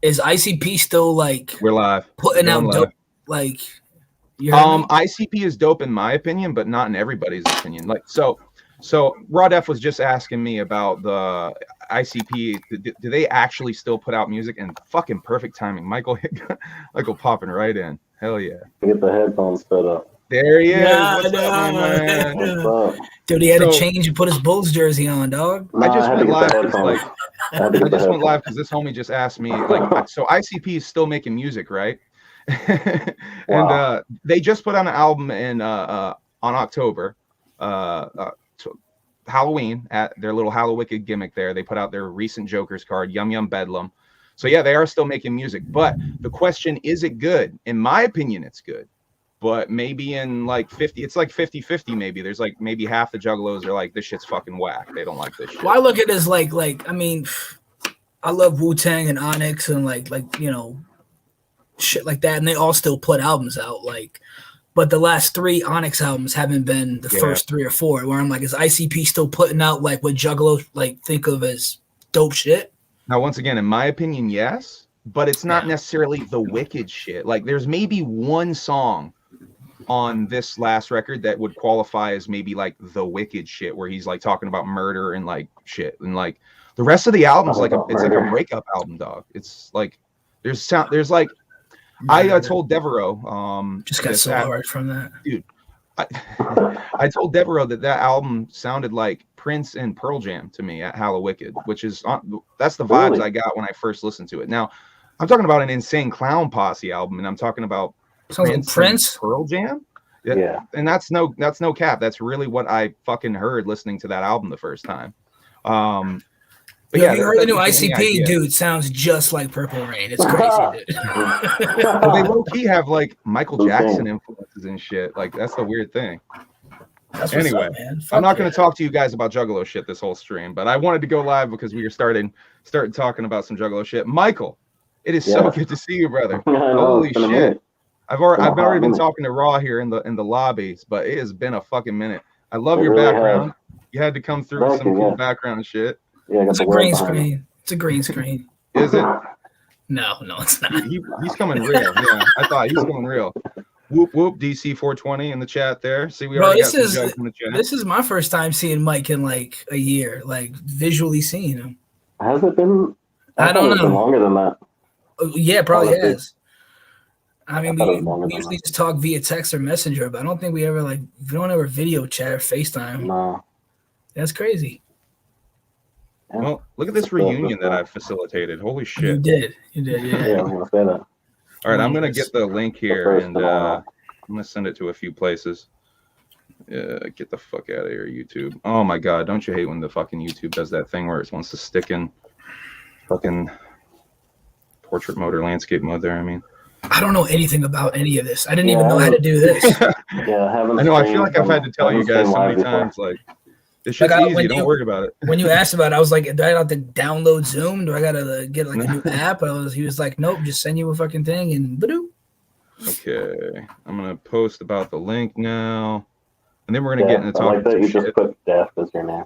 Is ICP still like We're live. putting out dope? Like, you heard me? ICP is dope in my opinion, but not in everybody's opinion. Like, so Raw Deff was just asking me about the ICP. Do they actually still put out music? And fucking perfect timing, Michael popping right in. Hell yeah! Get the headphones set up. There he is. What's up, my man? What's up? Dude, he had to change and put his Bulls jersey on, dog. No, I just went live because this homie just asked me, like, so ICP is still making music, right? And Wow. they just put on an album in on October, Halloween, at their little Hallowicked gimmick there. They put out their recent Joker's card, Yum Yum Bedlam. So yeah, they are still making music. But the question, is it good? In my opinion, it's good. But maybe in like 50, it's like 50-50 maybe. There's like maybe half the juggalos are like, this shit's fucking whack. They don't like this shit. Well, I look at it as like I mean, I love Wu-Tang and Onyx and like you know, shit like that, and they all still put albums out. Like, but the last 3 Onyx albums haven't been the first 3 or 4. Where I'm like, is ICP still putting out like what juggalos like think of as dope shit? Now, once again, in my opinion, yes, but it's not necessarily the wicked shit. Like, there's maybe one song on this last record that would qualify as maybe like the wicked shit, where he's like talking about murder and like shit, and like the rest of the album is like it's like a breakup album, dog. It's like there's like I told Devereaux just got so hard from that, dude. I told Devereaux that album sounded like Prince and Pearl Jam to me at Hallowicked, which is that's the vibes I got when I first listened to it. Now I'm talking about an Insane Clown Posse album, and I'm talking about Prince Pearl Jam. Yeah, and that's no cap. That's really what I fucking heard listening to that album the first time. But yeah, you heard the new ICP, dude. It sounds just like Purple Rain. It's crazy, dude. Well, they low key have like Michael Jackson influences and shit. Like, that's the weird thing. Anyway, I'm not going to talk to you guys about Juggalo shit this whole stream, but I wanted to go live because we were starting talking about some Juggalo shit. Michael, it is so good to see you, brother. Holy shit. I've already been talking to Raw here in the lobbies, but it has been a fucking minute. I love your background. You had to come through with some cool background shit. Yeah, it's a green screen. It's a green screen. Is it? No, it's not. He's coming real. Yeah, I thought he was coming real. Whoop whoop, DC 420 in the chat there. See, we already got some jokes in the chat. This is my first time seeing Mike in like a year, like visually seeing him. Has it been? I don't know. It's been longer than that. Yeah, probably has. I mean, we usually just talk via text or messenger, but I don't think we don't ever video chat or FaceTime. No. That's crazy. Well, look at this reunion that I've facilitated. Holy shit. You did, yeah. Yeah, I'm gonna say that. All right, I'm going to get the link here, and I'm going to send it to a few places. Get the fuck out of here, YouTube. Oh, my God. Don't you hate when the fucking YouTube does that thing where it wants to stick in fucking portrait mode or landscape mode there? I mean, I don't know anything about any of this. I didn't even know how to do this. I know. I feel like I've had to tell you guys so many times, like, this shit's easy. Don't worry about it. When you asked about it, I was like, do I have to download Zoom? Do I got to get like a new app? He was like, nope, just send you a fucking thing and badoo. Okay. I'm going to post about the link now. And then we're going to get into talking about you just put Death as your name.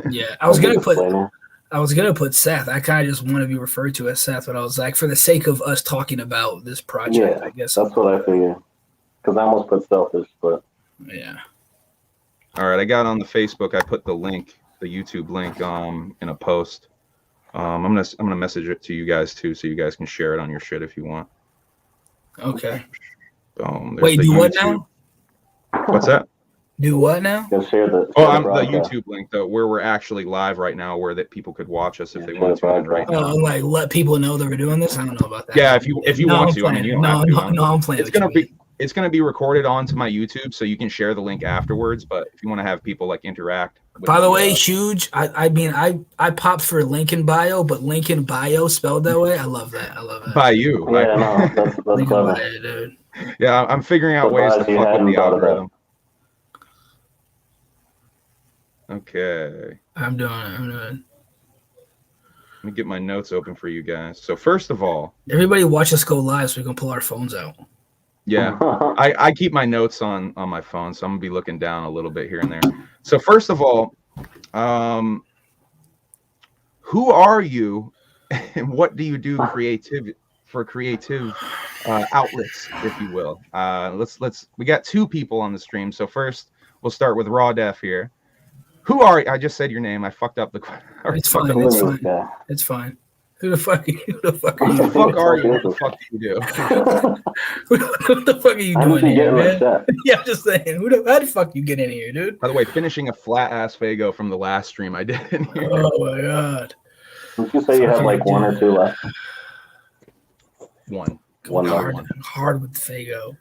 Yeah, I was going to put Seth. I kind of just want to be referred to as Seth, but I was like, for the sake of us talking about this project, I guess. That's what I figured. Because I almost put Selfish, but. Yeah. All right, I got on the Facebook. I put the link, the YouTube link, in a post. I'm gonna message it to you guys too, so you guys can share it on your shit if you want. Okay. Wait, do what now? What's that? Do what now? Share the the YouTube link though, where we're actually live right now, where that people could watch us if they want to right now. Like let people know that we're doing this. I don't know about that. Yeah, if you want to, I mean, you don't have to. No, I'm playing. It's going to be recorded onto my YouTube, so you can share the link afterwards. But if you want to have people like interact. By the way, huge. I mean, I popped for link in bio, but link in bio spelled that way. I love that. By you. Yeah, no, that's clever. Dude. Yeah, I'm figuring out ways to fuck with the algorithm. Okay. I'm doing it. Let me get my notes open for you guys. So first of all, everybody watch us go live so we can pull our phones out. Yeah, I keep my notes on my phone, so I'm gonna be looking down a little bit here and there. So first of all, who are you? and what do you do for creative outlets, if you will? We got two people on the stream. So first we'll start with Raw Deff here. Who are you? I just said your name. I fucked up the It's fine. It's fine. It's fine. Who the fuck are you? Who the fuck are you? What the fuck are you? What the fuck do you do? What the fuck are you doing here, man? Yeah, I'm just saying. How the fuck you get in here, dude? By the way, finishing a flat ass Vego from the last stream I did in here. Oh my god. Did you say you have like one or two left? One hard with Vego.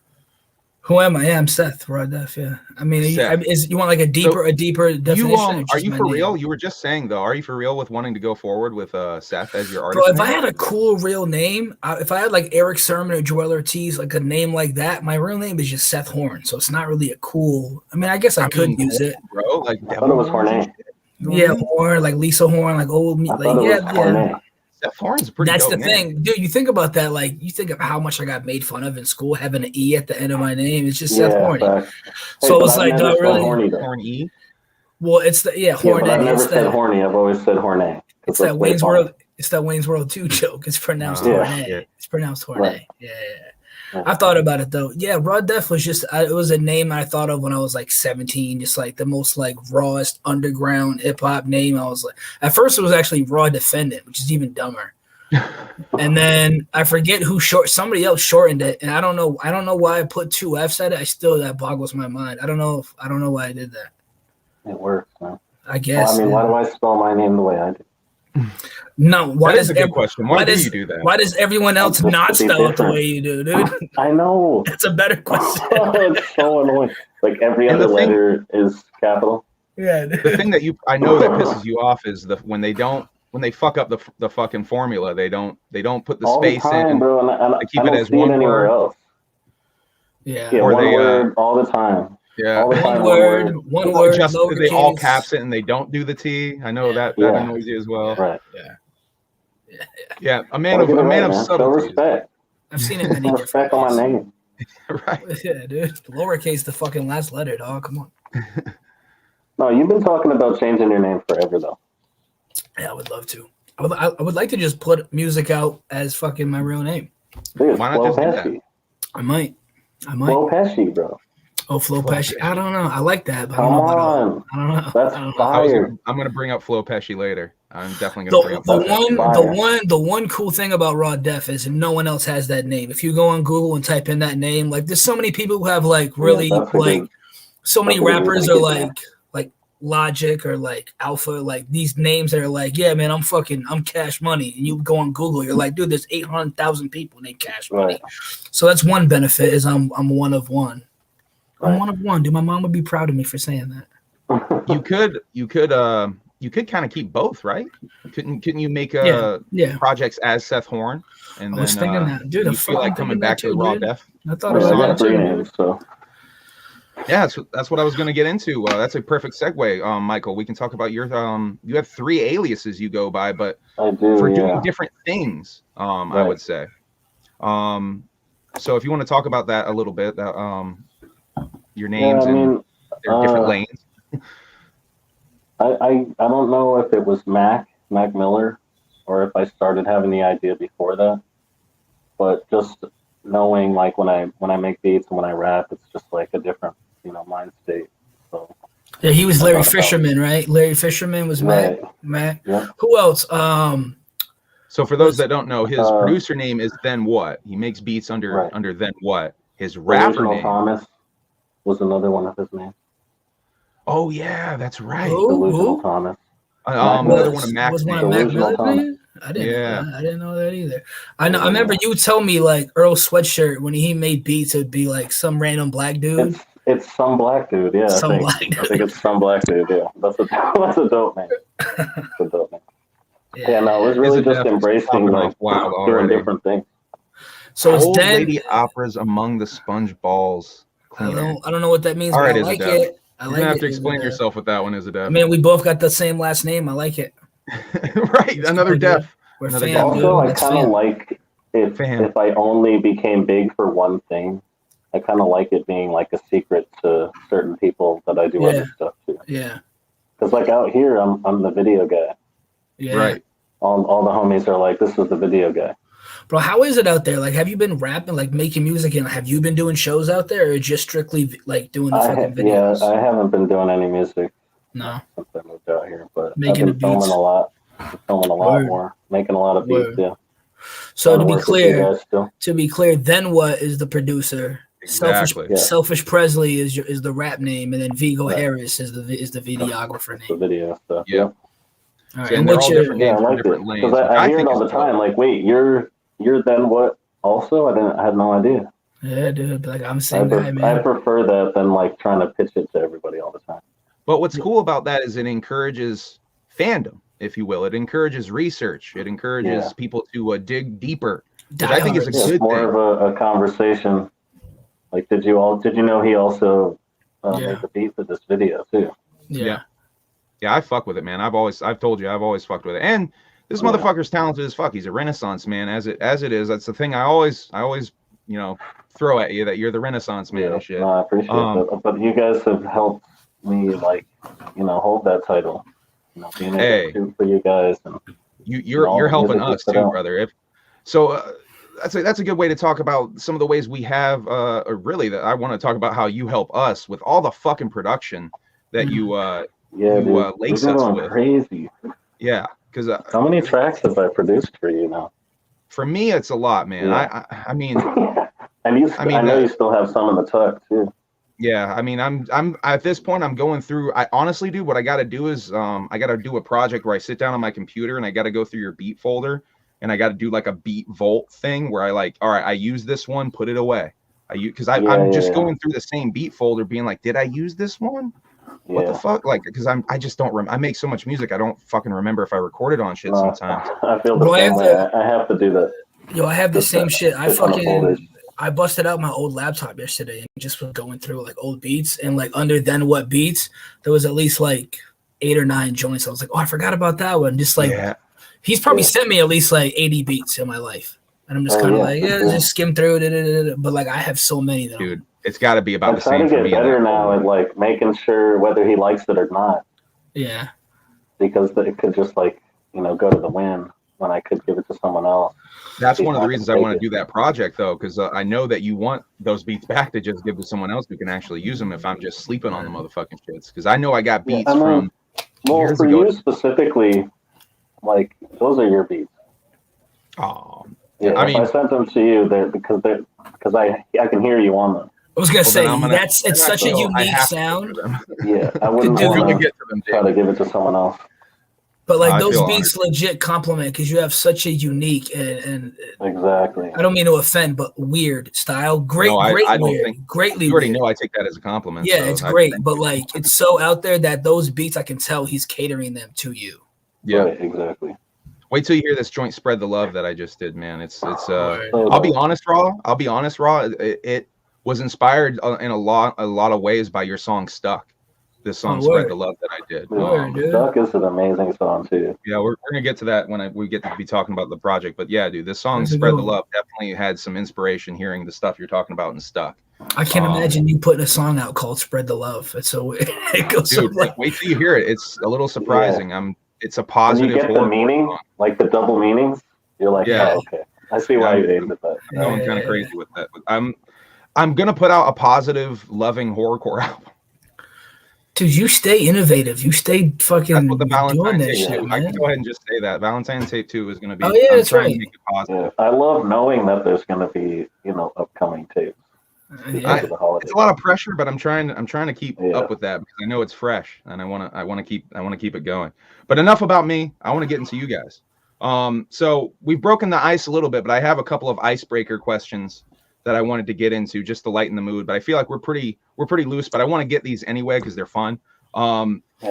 Who am I? Yeah, I'm Seth. Raw Deff. Yeah. I mean, you want like a deeper definition? Are you for real? You were just saying though. Are you for real with wanting to go forward with Seth as your artist? Bro, if I had a cool real name, if I had like Eric Sermon or Joel Ortiz, like a name like that, my real name is just Seth Horn. So it's not really a cool. I mean, I guess I could use it, bro. Like I thought it was Horn. Yeah, Horn, like Lisa Horn, like old me. Like yeah. Seth Horn's pretty. That's the name. thing, dude. You think about that, like you think of how much I got made fun of in school, having an E at the end of my name. It's just Seth Horny. So it's like, do I really? Horny. Well, it's the Horny. I've never said horny. I've always said Horny. It's that Wayne's World. It's that Wayne's World 2 joke. It's pronounced Horny. Yeah. It's pronounced Horny. Right. Yeah. I thought about it though. Yeah, Raw Deff was just it was a name I thought of when I was like 17, just like the most like rawest underground hip hop name. I was like, at first it was actually Raw Defendant, which is even dumber. And then I forget somebody else shortened it, and I don't know why I put 2 F's at it. That boggles my mind. I don't know why I did that. It works, man. I guess. Well, I mean, why do I spell my name the way I do? No, why is a good question. Why do you do that? Why does everyone else not spell it the way you do, dude? I know. That's a better question. It's so annoying. Like every other letter is capital. Yeah. The thing that I know that pisses you off is when they fuck up the fucking formula, they don't put the space in, bro, and they keep it as one word. Else. Yeah. Or one word all the time. Yeah. One word. Just they all caps it and they don't do the T. I know that annoys you as well. Right. Yeah. A man of subtlety. Respect. I've seen it many respect on my name. Right. Yeah, dude. Lowercase the fucking last letter, dog. Come on. No, you've been talking about changing your name forever though. Yeah, I would love to. I would like to just put music out as fucking my real name. Dude, Why not just do that? I might. Flo Pesci, bro. Oh, Flo Pesci. I don't know. I like that, but Come I on. don't know. That's fire. I'm gonna bring up Flo Pesci later. I'm definitely gonna bring up Flo Pesci. The one cool thing about Raw Deff is no one else has that name. If you go on Google and type in that name, like there's so many people who have like really so many rappers are like Logic or like Alpha, like these names that are like, yeah, man, I'm Cash Money. And you go on Google, you're like, dude, there's 800,000 people named Cash Money. Right. So that's one benefit is I'm one of one. I'm one of one. Dude, my mom would be proud of me for saying that. You could kind of keep both, right? Couldn't you make projects as Seth Horn? And I was thinking that, dude. You feel like coming back to Raw Deff? I thought about that too. Yeah, that's what I was going to get into. That's a perfect segue, Michael. We can talk about your you have 3 aliases you go by, but for doing different things, I would say. So if you want to talk about that a little bit, your names and their different lanes. I don't know if it was Mac Miller, or if I started having the idea before that, but just knowing like when I make beats and when I rap, it's just like a different mind state. So yeah, he was Larry Fisherman, right? Larry Fisherman was Mac. Yeah. Who else? So for those that don't know, his producer name is Then What. He makes beats under Then What. His rapper name Thomas was another one of his names. Oh yeah, that's right. Delusional Thomas. Another one of Mac. Was one of Mac Miller's? I didn't know that either. I remember you told me like Earl Sweatshirt when he made beats, it'd be like some random black dude. It's some black dude, yeah. I think it's some black dude, yeah. That's a dope name. That's a dope name. Yeah, no, it was really just embracing like doing different things. So it's Old Lady Operas Among the Sponge Balls. I don't know what that means. All right, I like it. You're gonna have to explain yourself with that one, Izadef. I mean, we both got the same last name. I like it. Right, another Deff. We're also, I kind of like if I only became big for one thing. I kind of like it being like a secret to certain people that I do other stuff to. Yeah. Because like out here, I'm the video guy. Yeah. Right. all the homies are like, this is the video guy. Bro, how is it out there? Like, have you been rapping, like making music, and have you been doing shows out there, or just strictly like doing the fucking videos? Yeah, I haven't been doing any music. No. Since I moved out here, but Making I've been filming a lot. Word. More, making a lot of beats. Word. Yeah. So to be clear, Then What is the producer? Exactly. Selfish Presley is the rap name, and then Vego Harris is the videographer name. The video stuff. Yeah. All right. So, And they're what's all your? different names for different lanes. Because I hear it think all the it's time. dope. Like, wait, you're Then What? Also, I had no idea. Yeah, dude. Like, I'm the same guy, man. I prefer that than like trying to pitch it to everybody all the time. But what's cool about that is it encourages fandom, if you will. It encourages research. It encourages people to dig deeper, which I think is a good thing. It's more of a conversation. Like, did you know he also made the beat for this video too? Yeah, I fuck with it, man. I've told you, I've always fucked with it. And this motherfucker's talented as fuck. He's a renaissance man, as it is. That's the thing I always throw at you, that you're the renaissance man and shit. No, I appreciate that. But you guys have helped me, like, hold that title. Being able to do for you guys, and you're helping us too, brother. That's a good way to talk about some of the ways we have, really, that I want to talk about how you help us with all the fucking production that you lace us with. Crazy. Yeah, because how many tracks have I produced for you now? For me, it's a lot, man. Yeah. I mean, I know you still have some in the tuck too. Yeah, I mean, I'm at this point, I'm going through. I honestly, dude, what I got to do is, I got to do a project where I sit down on my computer and I got to go through your beat folder, and I got to do like a beat vault thing where I like, all right, I use this one, put it away. I'm just going through the same beat folder, being like, did I use this one? What the fuck? Like, because I just don't remember. I make so much music, I don't fucking remember if I recorded on shit sometimes. I feel the same way. I have to do that. Yo, I have the same shit. I busted out my old laptop yesterday and just was going through like old beats, and like under Then What beats, there was at least like 8 or 9 joints. I was like, oh, I forgot about that one. Just like he's probably sent me at least like 80 beats in my life, and I'm just kind of just skim through it. But like I have so many, dude. It's got to be about the same. I'm trying to get better now at like making sure whether he likes it or not. Yeah, because it could just like go to the wind when I could give it to someone else. That's one of the reasons I want to do that project, though, because I know that you want those beats back to just give to someone else who can actually use them if I'm just sleeping on the motherfucking shits. Because I know I got beats from years for ago. You specifically, like, those are your beats. Oh, yeah. I mean, I sent them to you because I can hear you on them. I was gonna say it's such a unique sound. Yeah, I wouldn't want to try to give it to someone else. But like those beats legit compliment, because you have such a unique and exactly. I don't mean to offend, but weird style. Greatly you already know I take that as a compliment. Yeah, it's great, but like it's so out there that those beats, I can tell he's catering them to you. Yeah, right, exactly. Wait till you hear this joint "Spread the Love" that I just did, man. It's I'll be honest, Raw. It was inspired in a lot of ways by your song "Stuck." This song "Spread the Love" that I did. Stuck is an amazing song too. Yeah, we're gonna get to that when we get to be talking about the project. But yeah, dude, this song "Spread the Love" definitely had some inspiration hearing the stuff you're talking about in "Stuck." I can't imagine you putting a song out called "Spread the Love." It's so weird. It goes dude, like, wait till you hear it. It's a little surprising. Yeah. It's a positive. When you get the meaning, like the double meanings, you're like, oh, okay, I see why you aimed at that. I'm going kind of crazy with that. I'm gonna put out a positive, loving horrorcore album. Dude, you stay innovative. You stay fucking that's what the Valentine doing that tape shit, man. I can go ahead and just say that Valentine tape 2 is going to be. Oh yeah, that's right. Yeah, I love knowing that there's going to be upcoming tapes. It's a lot of pressure, but I'm trying to keep up with that because I know it's fresh and I want to keep it going. But enough about me. I want to get into you guys. So we've broken the ice a little bit, but I have a couple of icebreaker questions that I wanted to get into just to lighten the mood. But I feel like we're pretty loose, but I want to get these anyway because they're fun.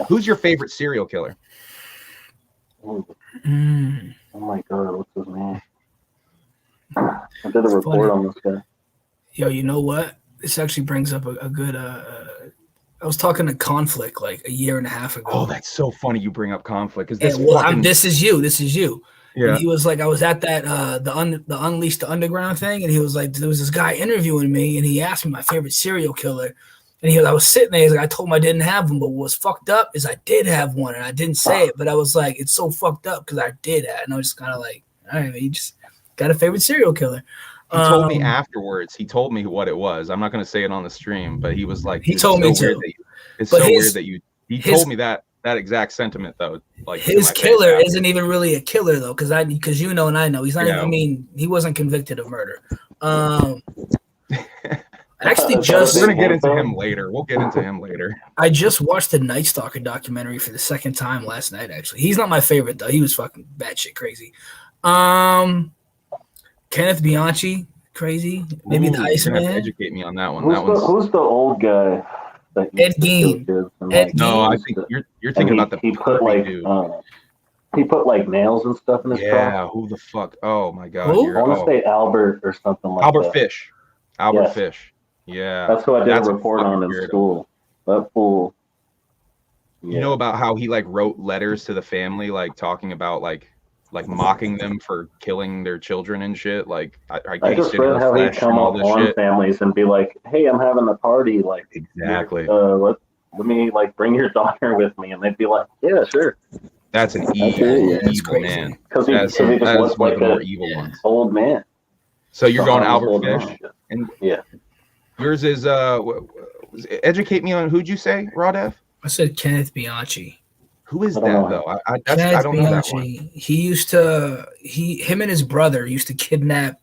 Who's your favorite serial killer? Oh my God, what's his name? I did a report on this guy. Yo, you know what? This actually brings up a good. I was talking to Conflict like a year and a half ago. Oh, that's so funny you bring up Conflict because this is you. Yeah. And he was like, I was at that the Unleash the Underground thing, and he was like, there was this guy interviewing me, and he asked me my favorite serial killer, And I was sitting there. He's like, I told him I didn't have one, but what was fucked up is I did have one, and I didn't say it. But I was like, it's so fucked up because I did have. And I was just kind of like, all right, man, you just got a favorite serial killer. He told me afterwards. He told me what it was. I'm not going to say it on the stream, but he was like, he told me too. It's so weird that you. He told me that exact sentiment though. Like his killer isn't even really a killer though, because you know and I know he's not. I mean, he wasn't convicted of murder. Actually, we're gonna get into him later. We'll get into him later. I just watched the Night Stalker documentary for the second time last night. Actually, he's not my favorite though. He was fucking batshit crazy. Kenneth Bianchi, crazy. Maybe the Iceman. Educate me on that one. Who's the old guy? Ed Gein. No, I think you're thinking about the he put like dude. He put like nails and stuff in his car. Yeah, who the fuck? Oh my god. I want to say Albert or something like Albert that. Fish. Albert Fish. Yeah. That's who I did a report on in school. That fool. Yeah. You know about how he like wrote letters to the family, like talking about like mocking them for killing their children and shit. Like I just read how he'd come up on families and be like, "Hey, I'm having a party. Like, exactly. Let me like bring your daughter with me," and they'd be like, "Yeah, sure." That's an evil man. Because he just was like an evil ones. Old man. So you're going Albert Fish, and yours is educate me on who'd you say, Raw Deff? I said Kenneth Bianchi. Who is that though? I don't know that one. Him and his brother used to kidnap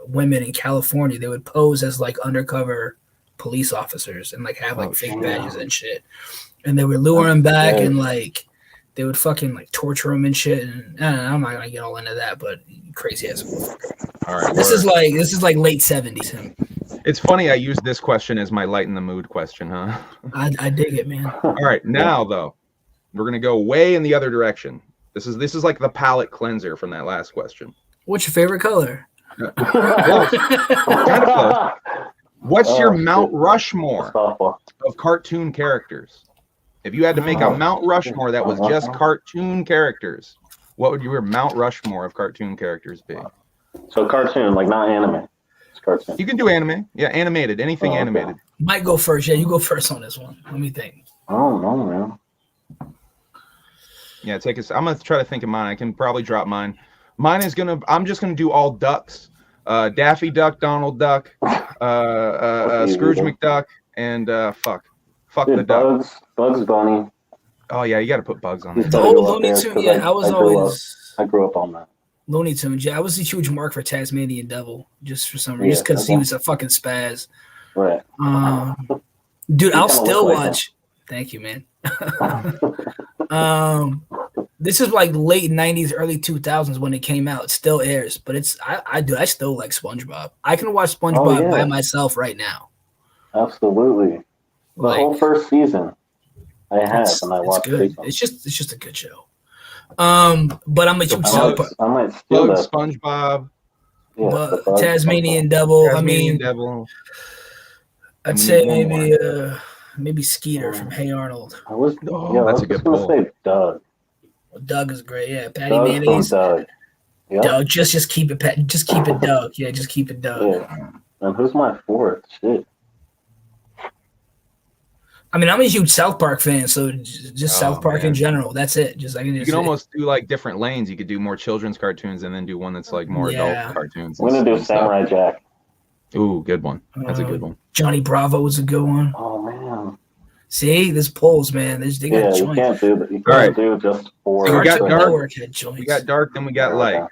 women in California. They would pose as like undercover police officers and like have like fake badges and shit. And they would lure him back and like they would fucking like torture him and shit. And I'm not gonna get all into that, but crazy ass motherfucker. All right. This is like late 70s him. It's funny I used this question as my lighten the mood question, huh? I dig it, man. All right, now though. We're gonna go way in the other direction. This is like the palate cleanser from that last question. What's your favorite color? Kind of close. What's your Mount Rushmore of cartoon characters? If you had to make a Mount Rushmore that was just cartoon characters, what would your Mount Rushmore of cartoon characters be? So cartoon, like not anime. It's cartoon. You can do anime. Yeah, animated. Anything animated. Might go first. Yeah, you go first on this one. Let me think. I don't know, man. Yeah, I'm gonna try to think of mine. I can probably drop mine. I'm just gonna do all ducks. Daffy Duck, Donald Duck, Scrooge McDuck, and fuck the duck. Bugs Bunny. Oh yeah, you got to put Bugs on there. The old Looney Tunes. Yeah, I grew up on that. Looney Tunes. Yeah, I was a huge mark for Tasmanian Devil, just for some reason, just because he was a fucking spaz. Right. Dude, I'll still watch. Thank you, man. This is like late 90s, early 2000s when it came out. It still airs, but I still like SpongeBob. I can watch SpongeBob by myself right now. Absolutely. The whole first season I have, and I watched it. It's just a good show. But I'm a huge South Park. I might steal that. SpongeBob. Yeah, Tasmanian Devil. Devil. I'd say maybe Skeeter from Hey Arnold. That's a good pull. Say Doug. Well, Doug is great. Yeah, Patty Mayonnaise. Doug. Yep. Doug, just keep it. Just keep it, Doug. Yeah, just keep it, Doug. Yeah. And who's my fourth? Shit. I mean, I'm a huge South Park fan, so just South Park in general. That's it. You can almost do like different lanes. You could do more children's cartoons and then do one that's like more adult cartoons. I'm gonna do Samurai Jack. Ooh, good one. That's a good one. Johnny Bravo was a good one. Oh man. See, there's polls, man. They got you can't do that. You can't do just four. So we got dark. We got dark, then we got light.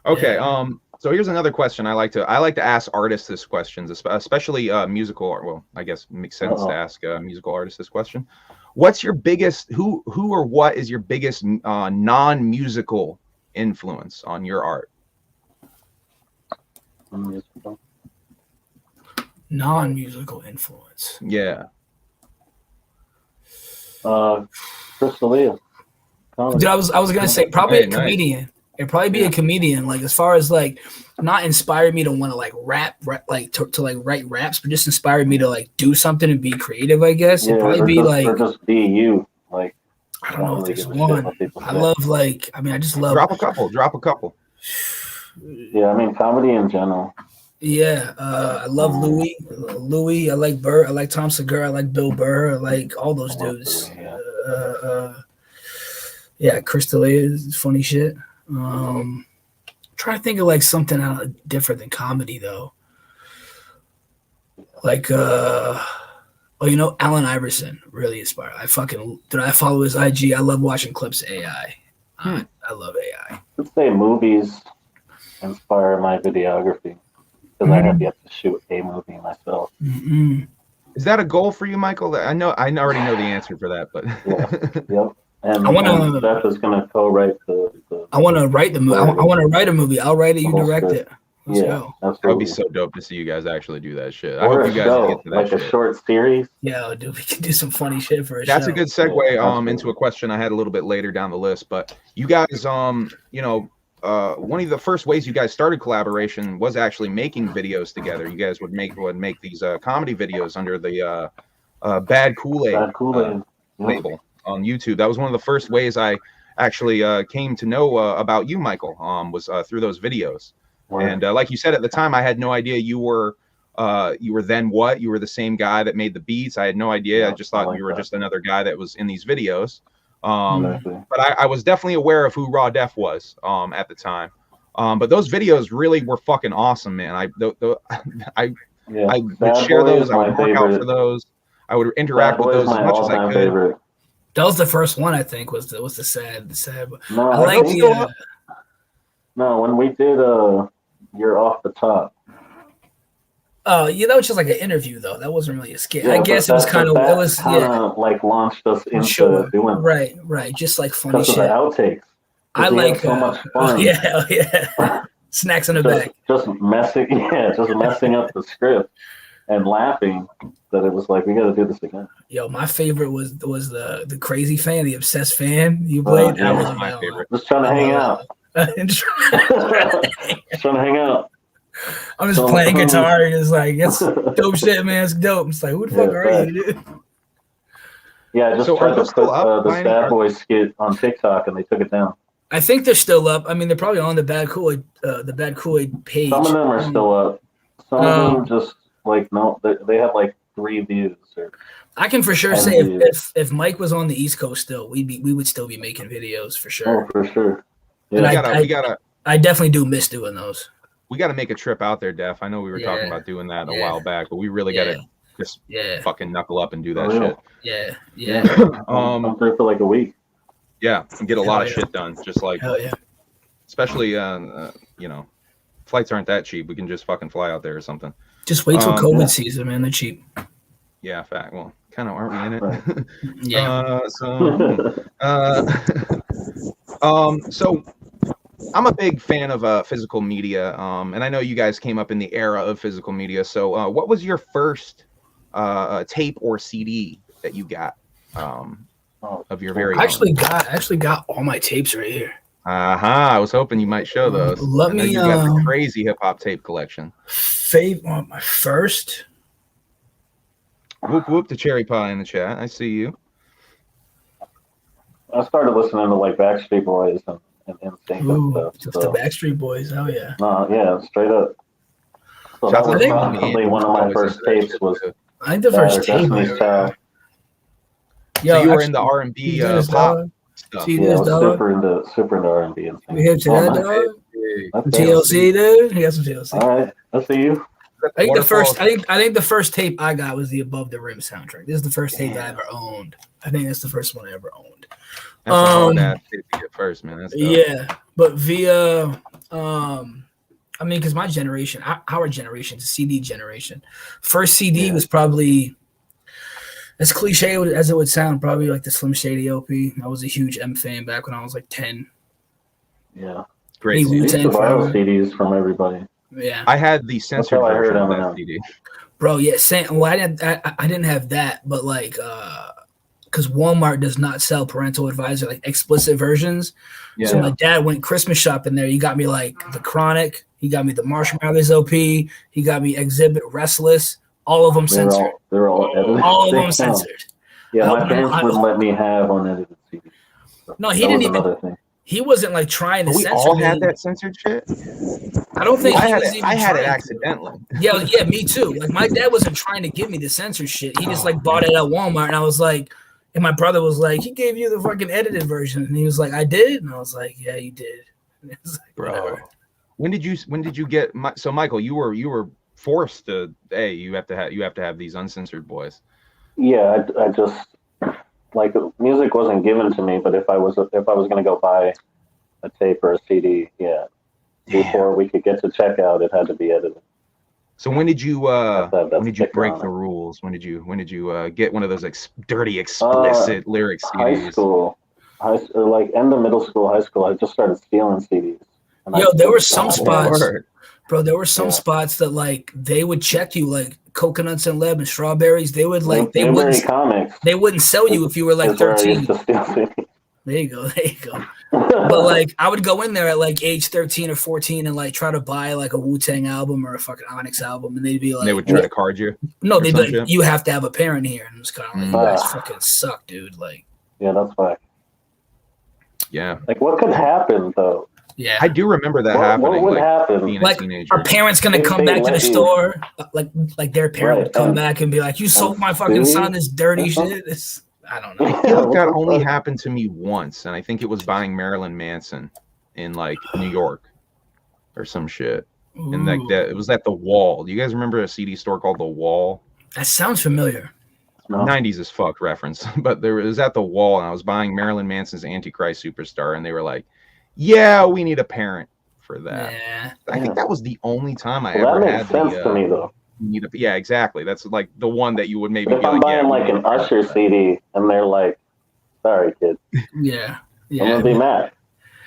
Okay. Yeah. So here's another question I like to ask artists this questions, especially musical. Well, I guess it makes sense to ask musical artists this question. What's your biggest who or what is your biggest non-musical influence on your art? Non-musical influence. Yeah. Crystal. Dude, I was gonna say probably a comedian. It'd probably be a comedian. Like as far as like not inspired me to want to like rap like to like write raps, but just inspired me to like do something and be creative. I guess it'd probably be like or just be you. Like I don't know if there's one. I love like I just love drop a couple. Yeah, I mean comedy in general. Yeah, I love Louis. Louis, I like Burr. I like Tom Segura. I like Bill Burr. I like all those dudes. Yeah, Chris D'Elia is funny shit. Trying to think of like something different than comedy though. Like Allen Iverson really inspired. I follow his IG. I love watching clips of AI. I love AI. I'd say movies inspire my videography because I have yet to shoot a movie myself. Mm-hmm. Is that a goal for you, Michael? I already know the answer for that, but yep. And Steph is going to co-write the. I want to write the movie. I want to write a movie. I'll write it. You direct it. Let's go. Absolutely. That would be so dope to see you guys actually do that shit. Or I hope you guys get to that like shit. A short series. Yeah, dude, we can do some funny shit for a That's show. a good segue into a question I had a little bit later down the list. But you guys, one of the first ways you guys started collaboration was actually making videos together. You guys would make these comedy videos under the Bad Kool-Aid label on YouTube. That was one of the first ways I actually came to know about you, Michael, was through those videos. Right. And like you said at the time, I had no idea you were then what? You were the same guy that made the beats. I had no idea. Yeah, I just thought you were just another guy that was in these videos. But I was definitely aware of who Raw Deff was at the time. But those videos really were fucking awesome, man. I would share those. I would work out for those. I would interact with those as much as I could. That was the first one, I think. Was the sad. No, I like the. No, when we did You're Off the Top. Oh, yeah, that was just like an interview, though. That wasn't really a skit. Yeah, I guess it was kind of. It was like launched us into doing. Right, just like funny shit. Because of the outtakes. I like so much fun. Yeah. Snacks in the back. Just messing up the script and laughing that it was like we got to do this again. Yo, my favorite was the crazy fan, the obsessed fan. You played. That was my favorite. Just trying to hang out. Just trying to hang out. I'm just playing guitar and it's like, it's dope shit, man. It's dope. It's like, who the fuck are you, dude? Yeah, I just tried to put the Sad Boy skit on TikTok and they took it down. I think they're still up. I mean, they're probably on the Bad Kool-Aid page. Some of them are still up. Some of them just like no, they have like 3 views. I can for sure say if Mike was on the East Coast still, we would still be making videos for sure. Oh, for sure. Yeah. I definitely do miss doing those. We got to make a trip out there, Def. I know we were talking about doing that a while back, but we really got to just fucking knuckle up and do that shit. Yeah. I'm there for like a week. Yeah, and get a lot of shit done. Just like, especially, flights aren't that cheap. We can just fucking fly out there or something. Just wait till COVID season, man. They're cheap. Yeah, fact. Well, kind of aren't we in it? Right. Yeah. So I'm a big fan of physical media, and I know you guys came up in the era of physical media. So, what was your first tape or CD that you got of your very? I actually got all my tapes right here. I was hoping you might show those. Let me. You got a crazy hip hop tape collection. My first. Whoop whoop to Cherry Pie in the chat. I see you. I started listening to like Backstreet Boys and NSYNC and stuff. The Backstreet Boys, oh yeah. Yeah, straight up. So that was probably one of my first tapes was. I think the first tape. So you were in the R&B pop stuff. Yeah, I was super into R&B and things. We hit to that, dog. TLC, dude. He got some TLC. All right, I see you. I think the first tape I got was the Above the Rim soundtrack. This is the first tape that I ever owned. I think that's the first one I ever owned. That's a hard ass tape to get first, man. That's dope. Yeah, but via I mean, because my generation, our generation, the CD generation, first CD was probably, as cliche as it would sound, probably like the Slim Shady LP. I was a huge M fan back when I was like 10. Yeah, great. I used to buy CDs from everybody. Yeah, I had the censored version of that CD. Bro, yeah, I didn't have that, but like, because Walmart does not sell parental advisor, like explicit versions. Yeah. So my dad went Christmas shopping there. He got me like the Chronic. He got me the Marshall Mathers LP. He got me Exhibit, Restless. All of them censored. They're all edited. All of them censored. Yeah, my parents wouldn't let me have unedited CDs. So no, he didn't he wasn't like trying to we censor all me. had that censored shit. I don't think I he had was it. even I had it trying to. accidentally. Yeah, me too. Like my dad wasn't trying to give me the censored shit. He just like bought it at Walmart, and I was like, and my brother was like, he gave you the fucking edited version, and he was like, I did, and I was like, yeah, you did. Like, Bro, whatever. when did you get? So Michael, you were forced to. Hey, you have to have these uncensored boys. Yeah, I just like music wasn't given to me, but if I was gonna go buy a tape or a CD, yeah, before we could get to checkout, it had to be edited. So when did you break the rules? When did you get one of those dirty explicit lyric CDs? Like end of middle school, high school, I just started stealing CDs. Yo, there were some spots, bro. There were some spots that like they would check you like coconuts and leb and strawberries. They would like they wouldn't sell you if you were like 13. There you go. But like I would go in there at like age 13 or 14 and like try to buy like a Wu-Tang album or a fucking Onyx album, and they'd be like, they would try to card you. No, they'd be like, you have to have a parent here, and it's kind of like, you guys fucking suck, dude. Like, yeah, that's whack. Yeah, like what could happen though? Yeah, I do remember that happening. What would happen? Like, our parents gonna come back to the store, like their parent would come back and be like, "You sold my fucking son this dirty shit." I don't know. I feel like that only happened to me once, and I think it was buying Marilyn Manson in like New York or some shit. Ooh. And like that, it was at the Wall. Do you guys remember a CD store called the Wall? That sounds familiar. 90s as fuck reference, but it was at the Wall, and I was buying Marilyn Manson's Antichrist Superstar, and they were like, "Yeah, we need a parent for that." Yeah. I think that was the only time I ever had sense to me though. Yeah, exactly. That's like the one that you would maybe. If I'm buying like an Usher CD, and they're like, "Sorry, kid." Yeah. I'm gonna be mad.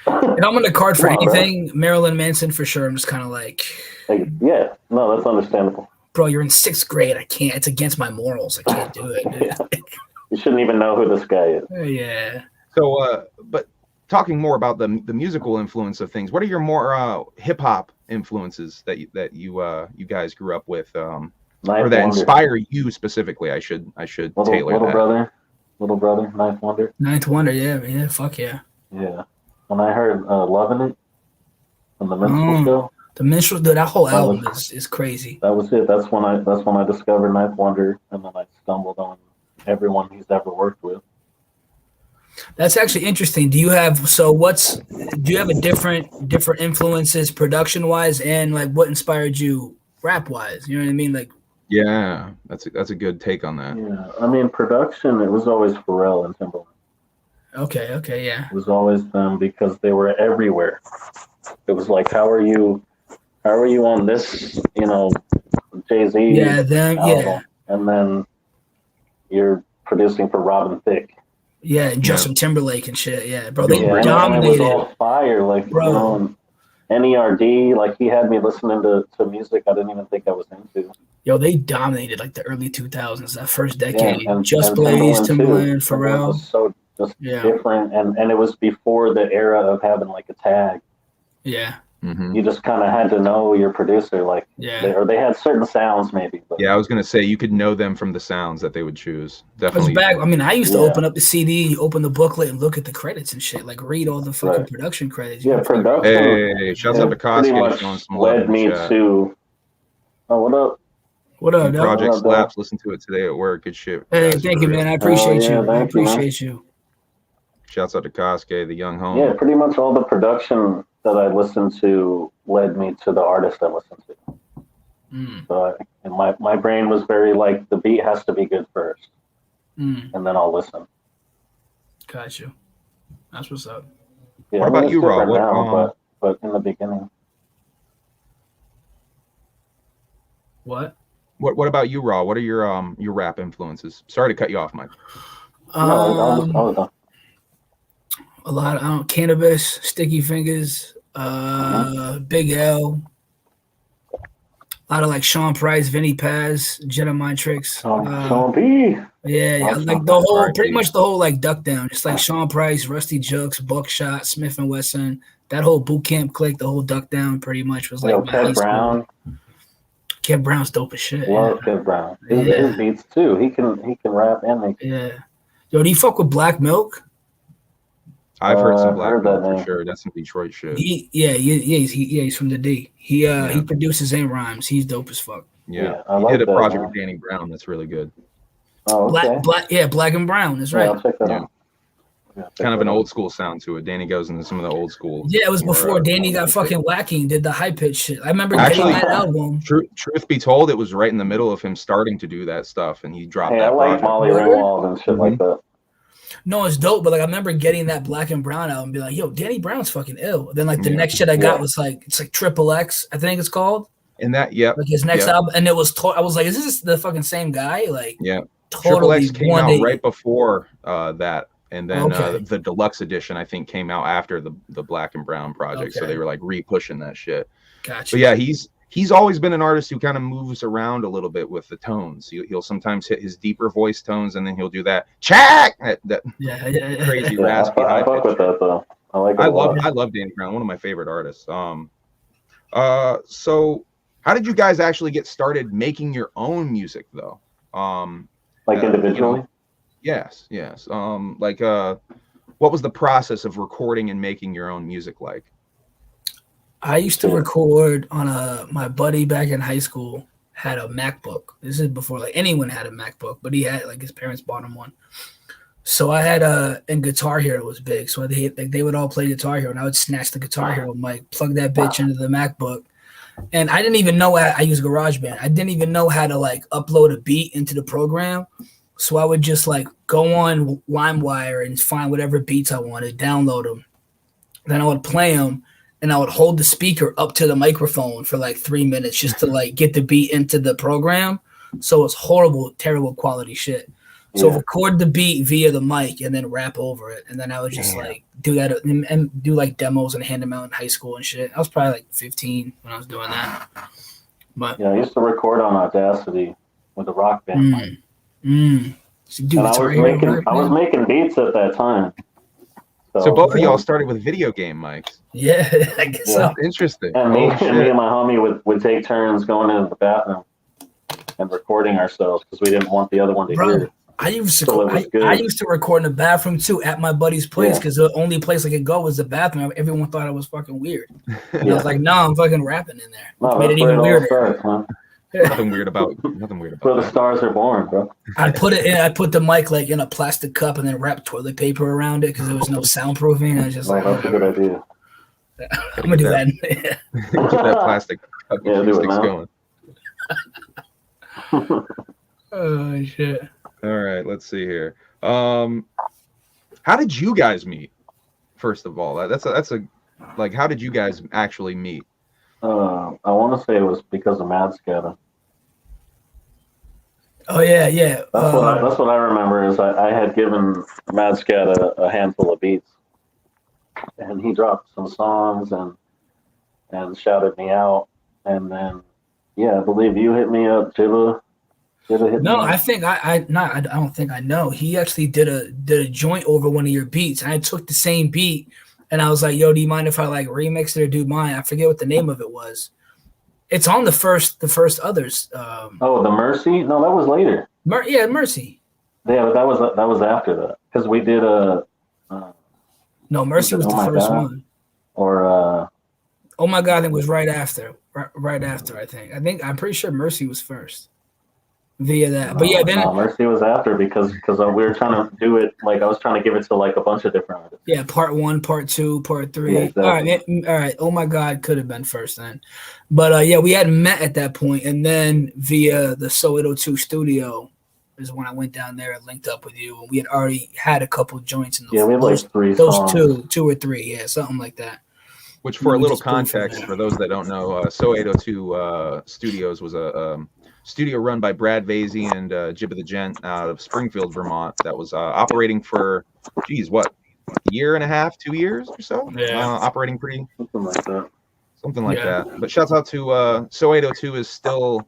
If I'm on the card for anything, bro. Marilyn Manson for sure. I'm just kind of like, yeah, no, that's understandable. Bro, you're in 6th grade. I can't. It's against my morals. I can't do it. You shouldn't even know who this guy is. Yeah. So, but talking more about the musical influence of things, what are your more hip hop influences that you guys grew up with, or that inspire you specifically? I should tailor that. Little brother, Ninth Wonder. Ninth Wonder, yeah, fuck yeah. Yeah. When I heard "Loving It" from the Minstrel Show. The Minstrel, dude, that whole album is crazy. That was it. That's when I discovered Ninth Wonder, and then I stumbled on everyone he's ever worked with. That's actually interesting. Do you have a different influences production wise, and like what inspired you rap wise? You know what I mean? Like, yeah, that's a good take on that. Yeah, I mean production. It was always Pharrell and Timbaland. Okay, yeah. It was always them because they were everywhere. It was like, how are you on this? Jay-Z. Yeah, them. album, yeah. And then you're producing for Robin Thicke. Yeah, and Justin Timberlake and shit. Yeah, bro, they dominated. It was all fire, like bro. NERD, like he had me listening to music I didn't even think I was into. Yo, they dominated like the early 2000s, that first decade. And Blaze, Timberland, Pharrell. Was so different, and it was before the era of having like a tag. Yeah. Mm-hmm. You just kind of had to know your producer, like, they had certain sounds maybe. But. Yeah, I was gonna say you could know them from the sounds that they would choose. Definitely. I used to open up the CD, open the booklet, and look at the credits and shit. Like read all the fucking production credits. Yeah, production. Hey, shouts out to Koski. Led me to. Oh, what up? What up, Project Slaps. Listen to it today at work. Good shit. Hey, thank you, man. I appreciate you. I appreciate you. Shouts out to Koski, the young home. Yeah, pretty much all the production that I listened to led me to the artist I listened to. So my brain was very like, the beat has to be good first, and then I'll listen. Got you. That's what's up. Yeah, what about you, Rob? But in the beginning. What about you, Raw? What are your rap influences? Sorry to cut you off, Mike. I was done. A lot of Cannabis, Sticky Fingers, Big L. A lot of like Sean Price, Vinny Paz, Jedi Mind Tricks. Sean P. Yeah, like the whole, pretty much the whole like Duck Down, just like Sean Price, Rusty Jukes, Buckshot, Smith and Wesson. That whole boot camp clique, the whole Duck Down, pretty much was like. Kev Brown. Kev Brown's dope as shit. Love Kev Brown. His beats too. He can rap and make. Yeah. Yo, do you fuck with Black Milk? I've heard some Black heard Miller that for name. sure. That's some Detroit shit. He's from the D. He produces and rhymes. He's dope as fuck. Yeah, I he like did a that, project man. with Danny Brown that's really good. Oh, okay. Black and Brown. That's right. Yeah, I'll check that Yeah. out. Yeah, Kind of an old school sound to it. Danny goes into some of the old school. Yeah, it was before Danny got fucking wacky and did the high pitch shit. I remember getting that album. Truth be told, it was right in the middle of him starting to do that stuff, and he dropped that I like project. Molly Ringwald and shit like that. No, it's dope, but like I remember getting that Black and Brown album and be like, yo, Danny Brown's fucking ill. Then like the next shit I got was like, it's like Triple X, I think it's called. And that, like his next album, and it was, I was like, is this the fucking same guy? Like, Triple X came out right before that. And then the deluxe edition, I think, came out after the Black and Brown project. So they were like re-pushing that shit. Gotcha. But yeah, he's always been an artist who kind of moves around a little bit with the tones. He'll sometimes hit his deeper voice tones, and then he'll do that check that crazy raspy. I fuck with that though. I love Danny Brown, one of my favorite artists. So how did you guys actually get started making your own music though? Like individually? Yes. What was the process of recording and making your own music like? I used to record on my buddy back in high school had a MacBook. This is before like anyone had a MacBook, but he had like his parents bought him one. So I had and Guitar Hero was big. So they would all play Guitar Hero, and I would snatch the Guitar Hero mic, plug that bitch into the MacBook. And I didn't even know I use GarageBand. I didn't even know how to like upload a beat into the program. So I would just like go on LimeWire and find whatever beats I wanted, download them. Then I would play them, and I would hold the speaker up to the microphone for like 3 minutes just to like get the beat into the program. So it's horrible, terrible quality shit. So record the beat via the mic and then rap over it. And then I would just like do that and do like demos and hand them out in high school and shit. I was probably like 15 when I was doing that. But I used to record on Audacity with a Rock Band mic. So and I was making beats at that time. So both of y'all started with video game mics. Yeah, I guess so. Interesting. And me and my homie would take turns going into the bathroom and recording ourselves because we didn't want the other one to hear it. I used to record in the bathroom too at my buddy's place because the only place I could go was the bathroom. Everyone thought I was fucking weird. And I was like, no, I'm fucking rapping in there. No, made it even weirder. Nothing weird about where the stars are born, bro. I put the mic like in a plastic cup and then wrap toilet paper around it because there was no soundproofing. I was just like, that's a good idea. I'm gonna do that. Keep that plastic cup going. Oh shit. All right, let's see here. How did you guys meet? First of all, that's a like, how did you guys actually meet? I want to say it was because of Mad Scatter. Oh yeah. That's what I remember is I had given Mad Scatter a handful of beats, and he dropped some songs and shouted me out, and then I believe you hit me up, Jibba. No, I think I don't think I know. He actually did a joint over one of your beats, and I took the same beat, and I was like, "Yo, do you mind if I like remix it or do mine?" I forget what the name of it was. It's on the first others. The Mercy? No, that was later. Mercy. Yeah, but that was after that because we did a. No, Mercy was the first one. Or. Oh my God! It was right after. Right after, I think. I'm pretty sure Mercy was first. Via that, but then Mercy was after because we were trying to do it like I was trying to give it to like a bunch of different artists. Yeah, part 1, part 2, part 3. Yeah, exactly. All right. Oh my God, could have been first then, but we hadn't met at that point, and then via the So 802 studio is when I went down there and linked up with you, and we had already had a couple joints in the we had like 3 those songs. two or 3, something like that. Which, for a little context, for those that don't know, So 802 Studios was a studio run by Brad Vasey and Jibba the Gent out of Springfield, Vermont. That was operating for, a year and a half, 2 years or so. Operating pretty something like that. But shouts out to So 802 is still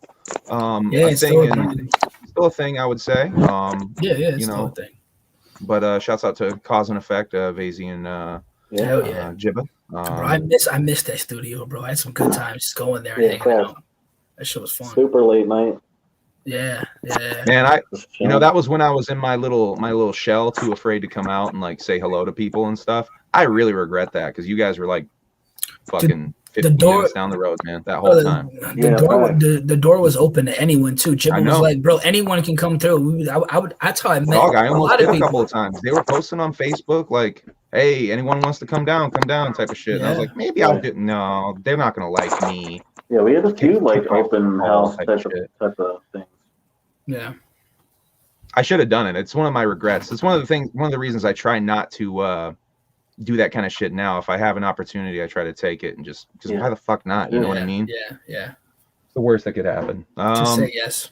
a thing, still a thing, I would say. It's still a thing. But shouts out to Cause and Effect, Vasey and Jibba. Bro, I miss that studio, bro. I had some good times just going there and hanging out. That shit was fun. Super late night. Yeah. Man, that was when I was in my little shell, too afraid to come out and like say hello to people and stuff. I really regret that because you guys were like fucking 15 minutes down the road, man. That whole time. The door was open to anyone too. Jibba was like, bro, anyone can come through. That's how I met I almost did a couple of times. They were posting on Facebook like, hey, anyone wants to come down type of shit. And I was like, maybe I'll get, no, they're not gonna like me. Yeah, we had a few like open house type of things. Yeah. I should have done it. It's one of my regrets. It's one of the reasons I try not to do that kind of shit now. If I have an opportunity, I try to take it and just because why the fuck not? You know what I mean? Yeah. It's the worst that could happen. Just say yes.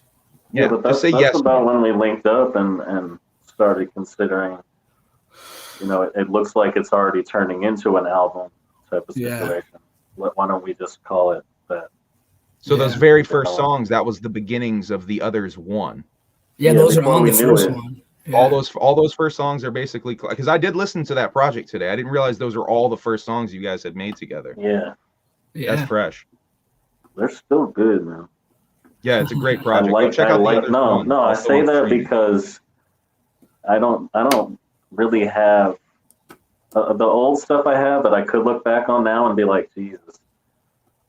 Yeah, but that's about when we linked up and started considering. It looks like it's already turning into an album type of situation. Why don't we just call it that? So those very first songs, that was the beginnings of the Others One. Yeah, those are on the first one. Yeah. All those first songs are basically because I did listen to that project today. I didn't realize those are all the first songs you guys had made together. Yeah. That's fresh. They're still good, man. Yeah, it's a great project. I say that because I don't really have the old stuff I have that I could look back on now and be like, Jesus,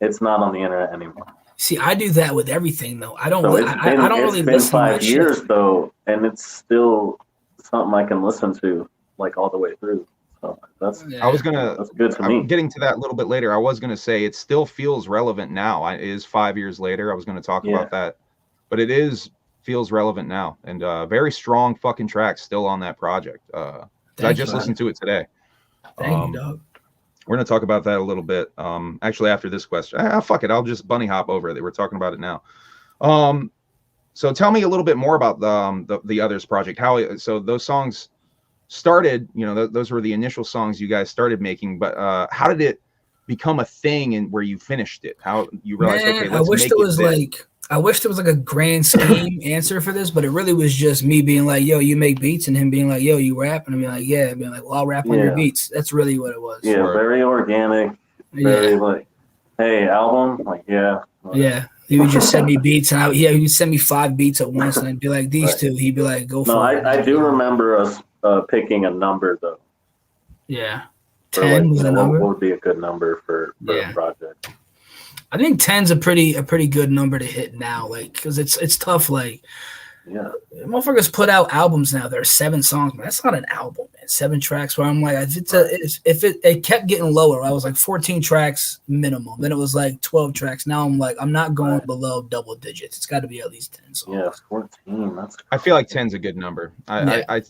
it's not on the internet anymore. See, I do that with everything though. I don't really listen to 5 years shit. Though, and it's still something I can listen to like all the way through. So that's good to me. Getting to that a little bit later. I was gonna say it still feels relevant now. It is 5 years later. I was gonna talk about that, but it feels relevant now, and very strong fucking tracks still on that project. I just listened to it today. Thank you, dog. We're going to talk about that a little bit. Actually, after this question, fuck it. I'll just bunny hop over it. We're talking about it now. So tell me a little bit more about the Others project. So those songs started, those were the initial songs you guys started making, but how did it become a thing and where you finished it? How you realized, okay, let's I wish there was like a grand scheme answer for this, but it really was just me being like, yo, you make beats, and him being like, yo, you rap, and I'm being like, yeah, being like, well, I'll rap on your beats. That's really what it was. Yeah, very organic. Very like, hey, album, like, yeah. Yeah, he would just send me beats, and he would send me 5 beats at once, and I'd be like, these two. He'd be like, go for it. I do remember us picking a number though. Yeah, 10 was a number. What would be a good number for a project? I think 10's a pretty good number to hit now, like, because it's tough. Like, motherfuckers put out albums now. There are 7 songs, but that's not an album, man. 7 tracks. Where I'm like, if it kept getting lower, I was like 14 tracks minimum. Then it was like 12 tracks. Now I'm like, I'm not going below double digits. It's got to be at least 10 songs. Yeah, 14. That's crazy. I feel like 10's a good number. I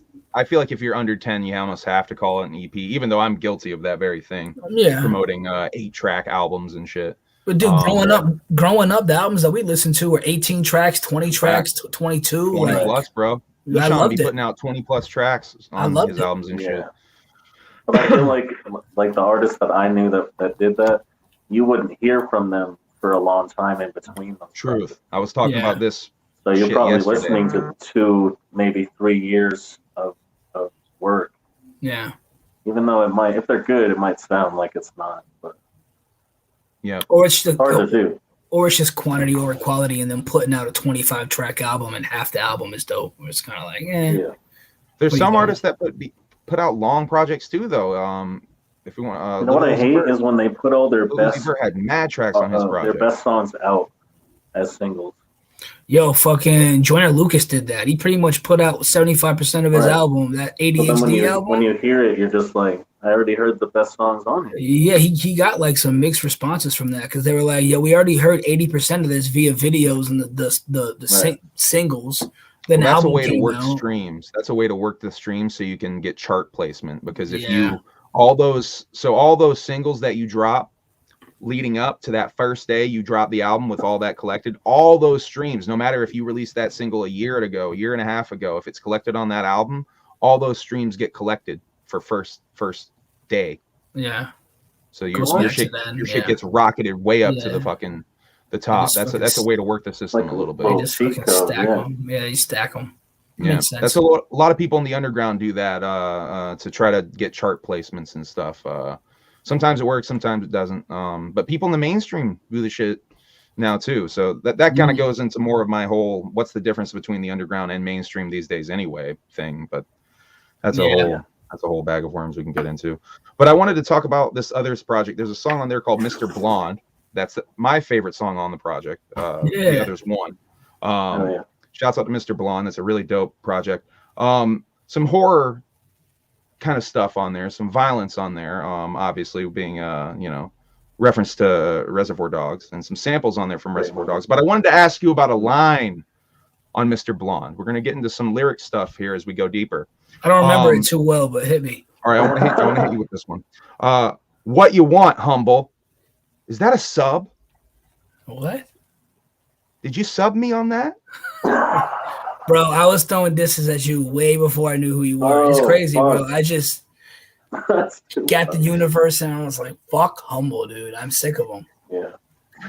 feel like if you're under 10, you almost have to call it an EP, even though I'm guilty of that very thing. Yeah, promoting 8-track albums and shit. But dude, growing up, the albums that we listened to were 18 tracks, 20 tracks, 22. 20 plus, bro. I loved it. Putting out 20 plus tracks on his albums and shit. But I feel like the artists that I knew that did that, you wouldn't hear from them for a long time in between them. Truth. I was talking about this. So you're probably listening to 2, maybe 3 years of work. Yeah. Even though if they're good, it might sound like it's not, but. Yeah, or it's just hard to do. Or it's just quantity over quality, and then putting out a 25-track album and half the album is dope. It's kind of like, There's some artists that put out long projects too, though. If we want, what I hate is when they put all their best. Had mad tracks on his project. Their best songs out as singles. Yo, fucking Joyner Lucas did that. He pretty much put out 75% of his album, that ADHD album. When you hear it, you're just like, I already heard the best songs on it. Yeah, he got like some mixed responses from that because they were like, yo, we already heard 80% of this via videos and the singles. Then that's a way to work streams. That's a way to work the streams so you can get chart placement. Because if all those singles that you drop leading up to that first day you drop the album with all that collected, all those streams, no matter if you released that single a year and a half ago, if it's collected on that album, all those streams get collected for first day. Yeah. So your shit gets rocketed way up to the top. That's a way to work the system a little bit. They just fucking stack them. Yeah, you stack them. Yeah, that's a lot of people in the underground do that to try to get chart placements and stuff. Sometimes it works, sometimes it doesn't. But people in the mainstream do the shit now too. So that kind of goes into more of my whole what's the difference between the underground and mainstream these days anyway thing. But that's a whole bag of worms we can get into. But I wanted to talk about this other's project. There's a song on there called Mr. Blonde. That's my favorite song on the project. The other's one. Shouts out to Mr. Blonde. That's a really dope project. Some horror kind of stuff on there, some violence on there, obviously being reference to Reservoir Dogs, and some samples on there from Reservoir Dogs. But I wanted to ask you about a line on Mr. Blonde. We're going to get into some lyric stuff here as we go deeper. I don't remember it too well, but hit me. All right, I want to hit you with this one. What you want, humble? Is that a sub? What? Did you sub me on that? Bro, I was throwing disses at you way before I knew who you were. It's crazy, bro. I just got the universe and I was like, fuck humble, dude. I'm sick of them. Yeah.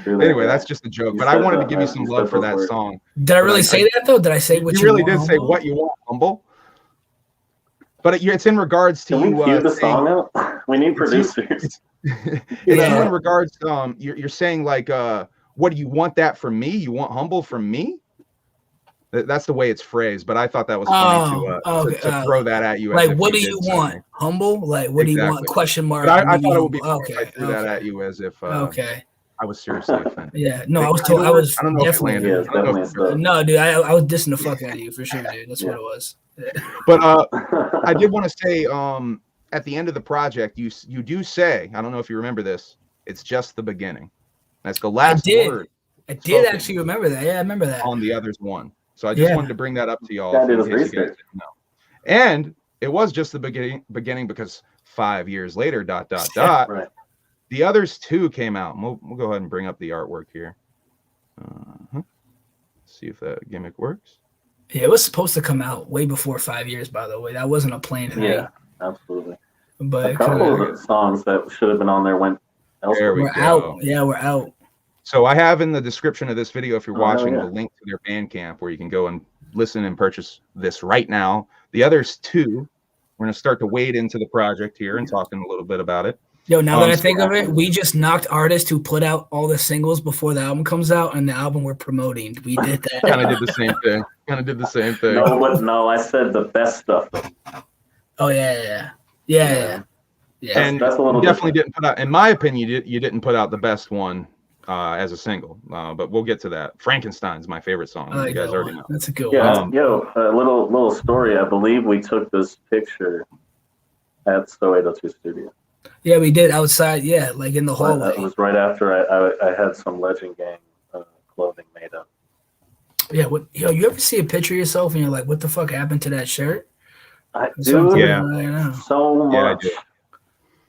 Anyway, that's just a joke. But I wanted to give you some love for that song. Did I really say that, though? Did I say what you really want, did say what you want, humble? But it's in regards to you. Can we the song out? We need producers. In regards to, you're saying, like, what do you want that from me? You want humble from me? That's the way it's phrased, but I thought that was funny to throw that at you. Like, what do you want? Humble? Like, what do you want? Question mark. But I thought it would be funny if I threw that at you as if I was seriously offended. Yeah, no, I was told I was. I don't know definitely. if it landed. No, dude, I was dissing the fuck out of you for sure, dude. That's what it was. But I did want to say, at the end of the project, you do say, I don't know if you remember this, it's just the beginning. That's the last word. I did actually remember that. Yeah, I remember that. On the other's one. So I just wanted to bring that up to y'all. And it was just the beginning because 5 years later, ... Right. The others two came out. We'll go ahead and bring up the artwork here. See if that gimmick works. Yeah, it was supposed to come out way before 5 years, by the way. That wasn't a planned thing. Yeah, absolutely. But a couple of the songs that should have been on there went elsewhere. We're out. Yeah, we're out. So I have in the description of this video, if you're watching, the link to their Bandcamp where you can go and listen and purchase this right now. The others two, we're going to start to wade into the project here and talking a little bit about it. Yo, now that I think of it, we just knocked artists who put out all the singles before the album comes out, and the album we're promoting. We did that. Kind of did the same thing. No, I said the best stuff. Oh, yeah. And that's a little definitely didn't put out, in my opinion, you didn't put out the best one as a single, but we'll get to that. Frankenstein's my favorite song. You guys already know. That's a good one. A little story. I believe we took this picture at So 802 Studio. Yeah, we did outside. Yeah, like in the hallway. It was right after I had some Legend Gang clothing made up. Yeah, you ever see a picture of yourself and you're like, what the fuck happened to that shirt? So much.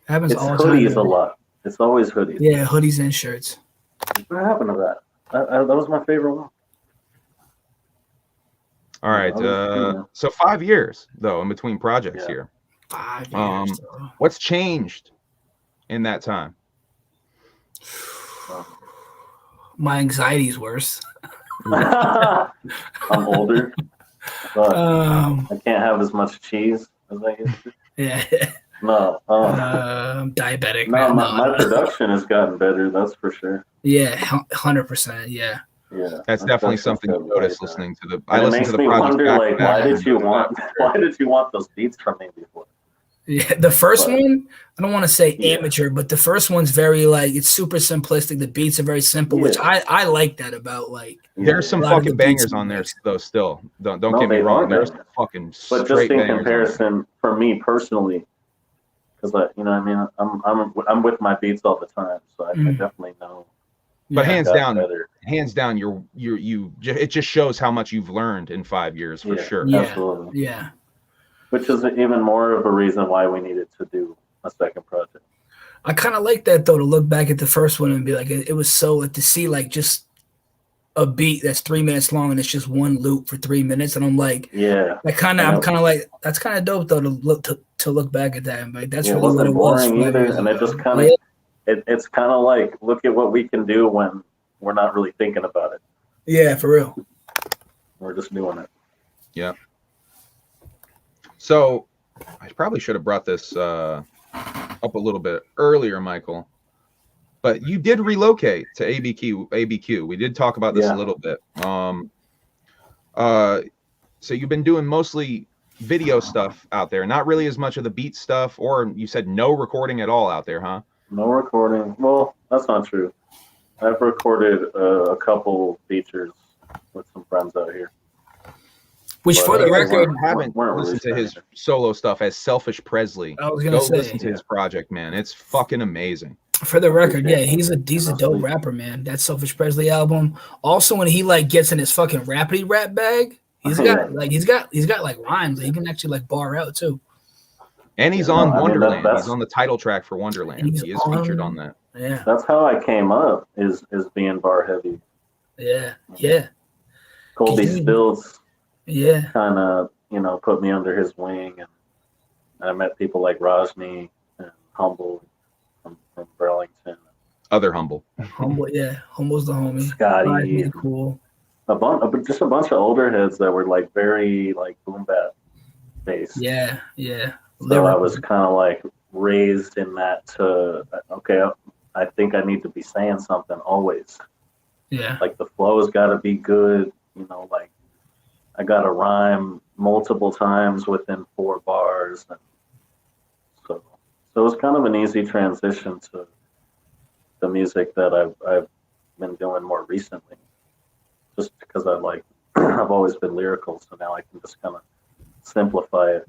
Happens it's all hoodies time. A lot. It's always hoodies. Yeah, hoodies and shirts. What happened to that? That was my favorite one. All right. So 5 years though in between projects here. 5 years. What's changed in that time? My anxiety's worse. I'm older. But I can't have as much cheese as I used to. Yeah. No. I'm diabetic. No, my production has gotten better. That's for sure. Yeah, 100%. Yeah. Yeah. That's definitely something you notice listening to the. I listened to the project. It makes me wonder, like, why did you want those beats from me before? Yeah, the first one, I don't want to say amateur, but the first one's very it's super simplistic. The beats are very simple, which I like that about There's some fucking bangers on there though. Still, don't get me wrong. There's fucking but just in comparison, for me personally, because I'm with my beats all the time, so I definitely know. But hands down, it just shows how much you've learned in 5 years for sure. Yeah, absolutely. Yeah. Which is even more of a reason why we needed to do a second project. I kind of like that though, to look back at the first one and be like, it was so to see just a beat that's 3 minutes long and it's just one loop for 3 minutes, and I'm like, I'm kind of like that's kind of dope though to look back at that and be like, that's really what it was. Either, and it just kind of it's kind of like, look at what we can do when we're not really thinking about it. Yeah, for real. We're just doing it. Yeah. So I probably should have brought this up a little bit earlier, Michael. But you did relocate to ABQ. We did talk about this a little bit. So you've been doing mostly video stuff out there, not really as much of the beat stuff, or you said no recording at all out there, huh? No recording. Well, that's not true. I've recorded a couple features with some friends out here. Which, for the record, haven't listened to his solo stuff as Selfish Presley. I was gonna say, listen to his project, man. It's fucking amazing. For the record, yeah, he's a dope rapper, man. That Selfish Presley album. Also, when he like gets in his fucking rapidy rap bag, he's got like rhymes that he can actually like bar out too. And he's on Wonderland. He's on the title track for Wonderland. He is featured on that. Yeah, that's how I came up. Is being bar heavy. Yeah. Colby Stills. Yeah. Kind of, put me under his wing, and I met people like Rajni and Humble from Burlington. Other Humble. Humble's the homie. Scotty. Cool. Just a bunch of older heads that were like very like boom bap based. Yeah. So I was kind of like raised in that to, okay, I think I need to be saying something always. Yeah. Like the flow's got to be good, like I got to rhyme multiple times within 4 bars. And so it was kind of an easy transition to the music that I've been doing more recently. Just because I've always been lyrical, so now I can just kind of simplify it.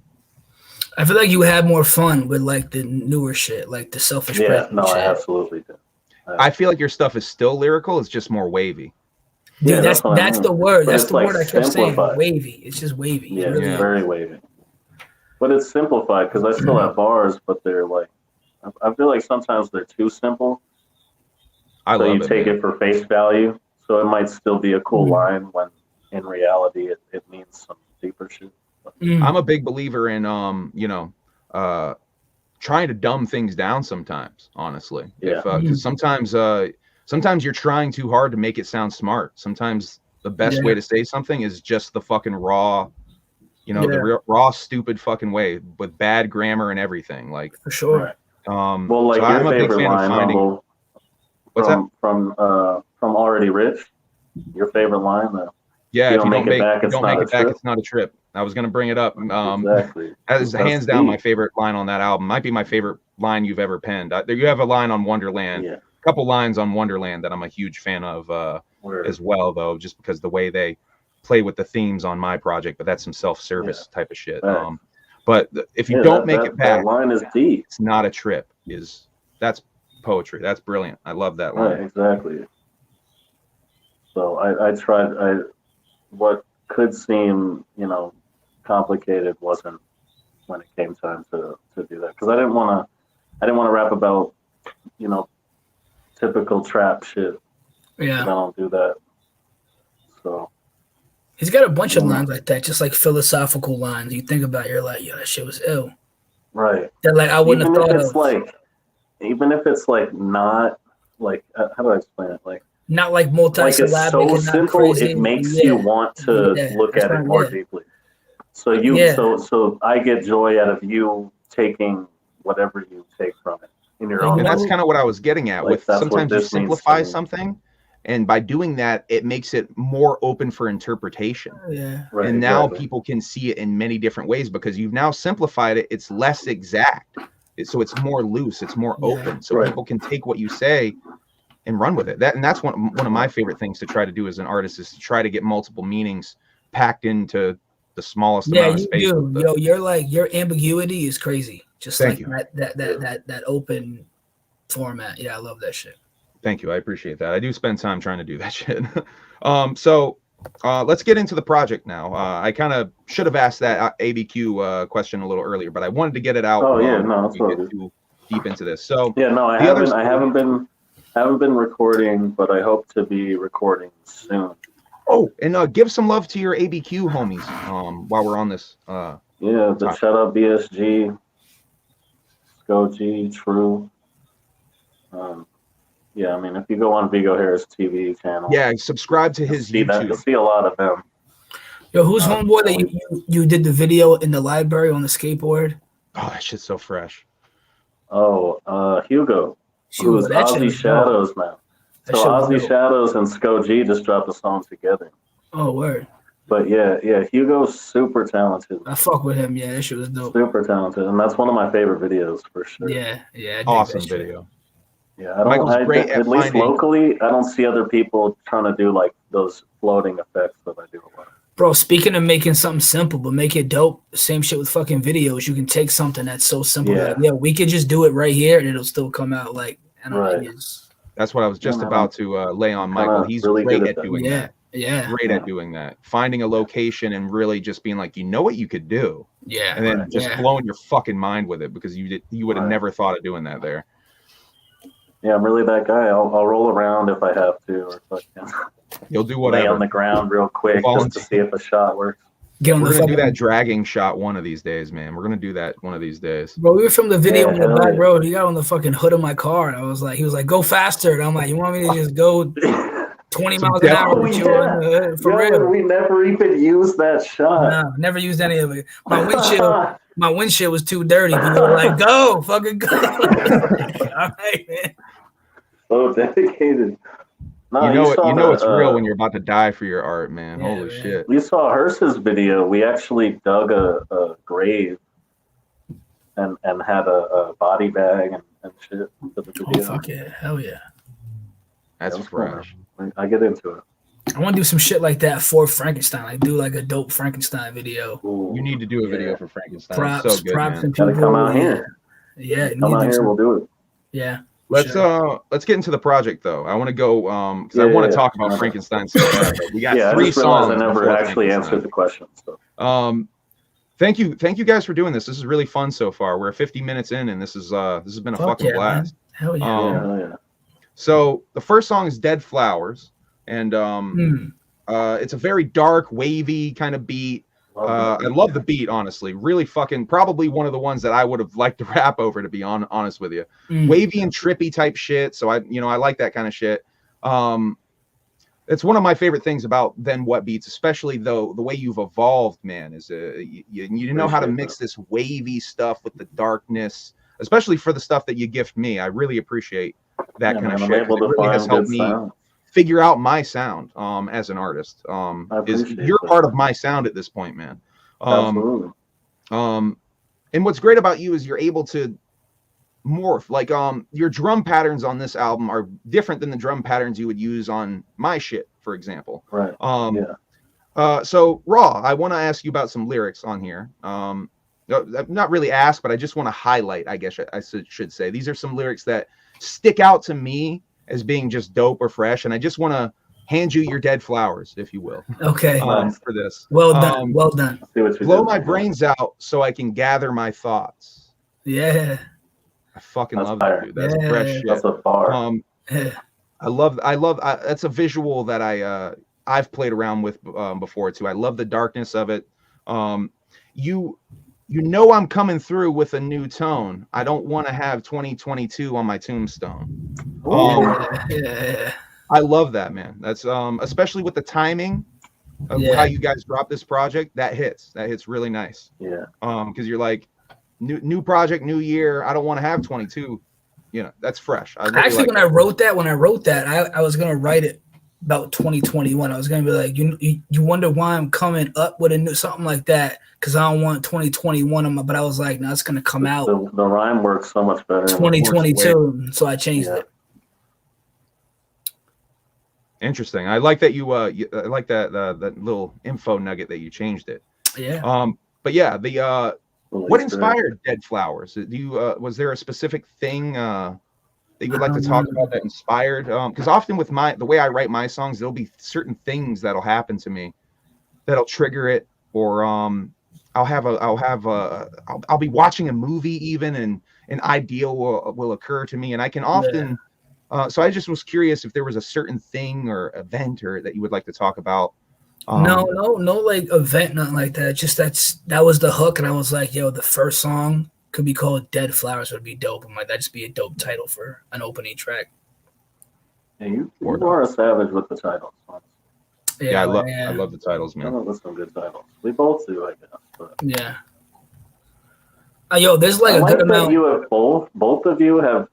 I feel like you had more fun with like the newer shit, like the Selfish shit. I absolutely do. I feel like your stuff is still lyrical. It's just more wavy. Dude, that's the word. That's the word I kept saying. Simplified. Wavy. It's just wavy. Yeah, really it's very wavy. But it's simplified because I still have bars, but they're like, I feel like sometimes they're too simple. So you take it for face value. So it might still be a cool line when in reality it means some deeper shit. I'm a big believer in trying to dumb things down sometimes, honestly. Yeah. Because sometimes you're trying too hard to make it sound smart. Sometimes the best way to say something is just the fucking raw, the raw stupid fucking way with bad grammar and everything. Like for sure. Well, like your favorite line, from Already Rich. Your favorite line, though. Yeah, if you don't make it back, it's not a trip. I was gonna bring it up. Exactly. That is hands down my favorite line on that album. Might be my favorite line you've ever penned. You have a line on Wonderland. Yeah. A couple lines on Wonderland that I'm a huge fan of as well, though, just because the way they play with the themes on my project. But that's some self-service type of shit. Right. But if you don't make it back, that line is deep. It's not a trip. That's poetry. That's brilliant. I love that line. Right, exactly. So I tried. What could seem, complicated wasn't when it came time to do that, because I didn't want to rap about, typical trap shit. Yeah, I don't do that. So he's got a bunch of lines like that, just like philosophical lines. You think about it, you're like, yo, that shit was ill. Right. That like I wouldn't have thought of. Even if it's like not like how do I explain it? Like not like multi-syllabic. Like it's so simple, it makes you want to look at it more deeply. So so I get joy out of you taking whatever you take from it in your own. And that's kind of what I was getting at. With sometimes you simplify something, and by doing that, it makes it more open for interpretation. Yeah. Right, and now people can see it in many different ways because you've now simplified it. It's less exact, so it's more loose. It's more open, so people can take what you say and run with it. That's one of my favorite things to try to do as an artist, is to try to get multiple meanings packed into the smallest amount of space. Yo, your ambiguity is crazy. Just Thank like you. that open format. Yeah, I love that shit. Thank you. I appreciate that. I do spend time trying to do that shit. So let's get into the project now. I kind of should have asked that ABQ question a little earlier, but I wanted to get it out. Oh yeah, no, that's get too deep into this. So yeah, no, I haven't been recording, but I hope to be recording soon. Oh, and give some love to your ABQ homies while we're on this. Shout out BSG, Scogy, True. I mean, if you go on Vego Harris TV channel, subscribe to his YouTube. You'll see a lot of them. Yo, who's homeboy that you did the video in the library on the skateboard? Oh, that shit's so fresh. Oh, Hugo. who's Ozzy Shadows now. So Ozzy Shadows and Sco G just dropped a song together. Oh, word. But yeah, Hugo's super talented. I fuck with him. Yeah, that shit was dope. Super talented, and that's one of my favorite videos for sure. Yeah. Awesome video. Yeah, at least locally, I don't see other people trying to do like those floating effects that I do a lot. Bro, speaking of making something simple but make it dope, same shit with fucking videos. You can take something that's so simple. Yeah, we could just do it right here and it'll still come out like I don't know. That's what I was just about to lay on Michael. He's really great at doing that. Yeah. Great at doing that. Finding a location and really just being like, you know what you could do. Yeah. And then just blowing your fucking mind with it because you would have never thought of doing that there. Yeah, I'm really that guy. I'll roll around if I have to, or fucking you'll do whatever. Lay on the ground real quick just to see if a shot works. We're gonna do that dragging shot one of these days, man. We're gonna do that one of these days. Bro, we were from the video on the back road. He got on the fucking hood of my car, and he was like, "Go faster!" And I'm like, "You want me to just go 20 miles an hour with you on the hood for real?" We never even used that shot. No, never used any of it. My windshield was too dirty. People were like, "Go, fucking go!" All right, man. So dedicated. No, you know it's real when you're about to die for your art, man. Yeah, Holy shit. You saw Hearst's video. We actually dug a grave and had a body bag and shit for the video. Oh, fuck yeah. Hell yeah. That's fresh. I get into it. I want to do some shit like that for Frankenstein. Like do like a dope Frankenstein video. Ooh, you need to do a video for Frankenstein. Props, so good, props, man. and people. Gotta come out here. Yeah, come out here. We'll do it. Yeah. Let's get into the project though. I want to go because I want to talk about Frankenstein. So we got 3 songs. I never actually answered the question. So. Thank you guys for doing this. This is really fun so far. We're 50 minutes in, and this has been a fucking blast. Man. Hell yeah. Hell yeah. So the first song is "Dead Flowers," and it's a very dark, wavy kind of beat. I love the beat, honestly. Really fucking probably one of the ones that I would have liked to rap over, to be honest with you. Wavy and trippy type shit. So I like that kind of shit. It's one of my favorite things about Then What Beats, especially though the way you've evolved, man, is you know how to mix this wavy stuff with the darkness, especially for the stuff that you gift me. I really appreciate that kind of shit. It really has helped me figure out my sound as an artist. You're part of my sound at this point, man. Absolutely. And what's great about you is you're able to morph. Like your drum patterns on this album are different than the drum patterns you would use on my shit, for example. Right. So Raw, I want to ask you about some lyrics on here. Not really ask, but I just want to highlight, I guess I should say. These are some lyrics that stick out to me as being just dope or fresh, and I just want to hand you your dead flowers, if you will. Okay. For this. Well done. Well done. Blow my brains out so I can gather my thoughts. Yeah. I fucking love that, dude. That's fresh shit. That's a bar. I love that's a visual that I've played around with before too. I love the darkness of it. You know I'm coming through with a new tone. I don't want to have 2022 on my tombstone. I love that, man. That's especially with the timing of how you guys drop this project. That hits really nice. Yeah. Because you're like, new project, new year. I don't want to have 22. That's fresh. Actually, when I wrote that, I was gonna write it about 2021. I was gonna be like, you wonder why I'm coming up with a new something like that, because I don't want 2021 on my. But I was like, no, it's gonna come out. The rhyme works so much better. 2022, so I changed it. Interesting. I like that I like that little info nugget that you changed it. Yeah. But yeah, what inspired Dead Flowers? Do you was there a specific thing that you would like to talk about that inspired? Because often with the way I write my songs, there'll be certain things that'll happen to me that'll trigger it, or I'll be watching a movie even, and an idea will occur to me, and I can often. So I just was curious if there was a certain thing or event or that you would like to talk about. No, like event, nothing like that. Just that was the hook, and I was like, yo, the first song could be called "Dead Flowers" would be dope. I'm like, that'd just be a dope title for an opening track. Yeah, you are a savage with the titles. Yeah, I love the titles, man. That's some good titles. We both do, I guess. But. Yeah. Yo, there's like a good amount. You have both of you have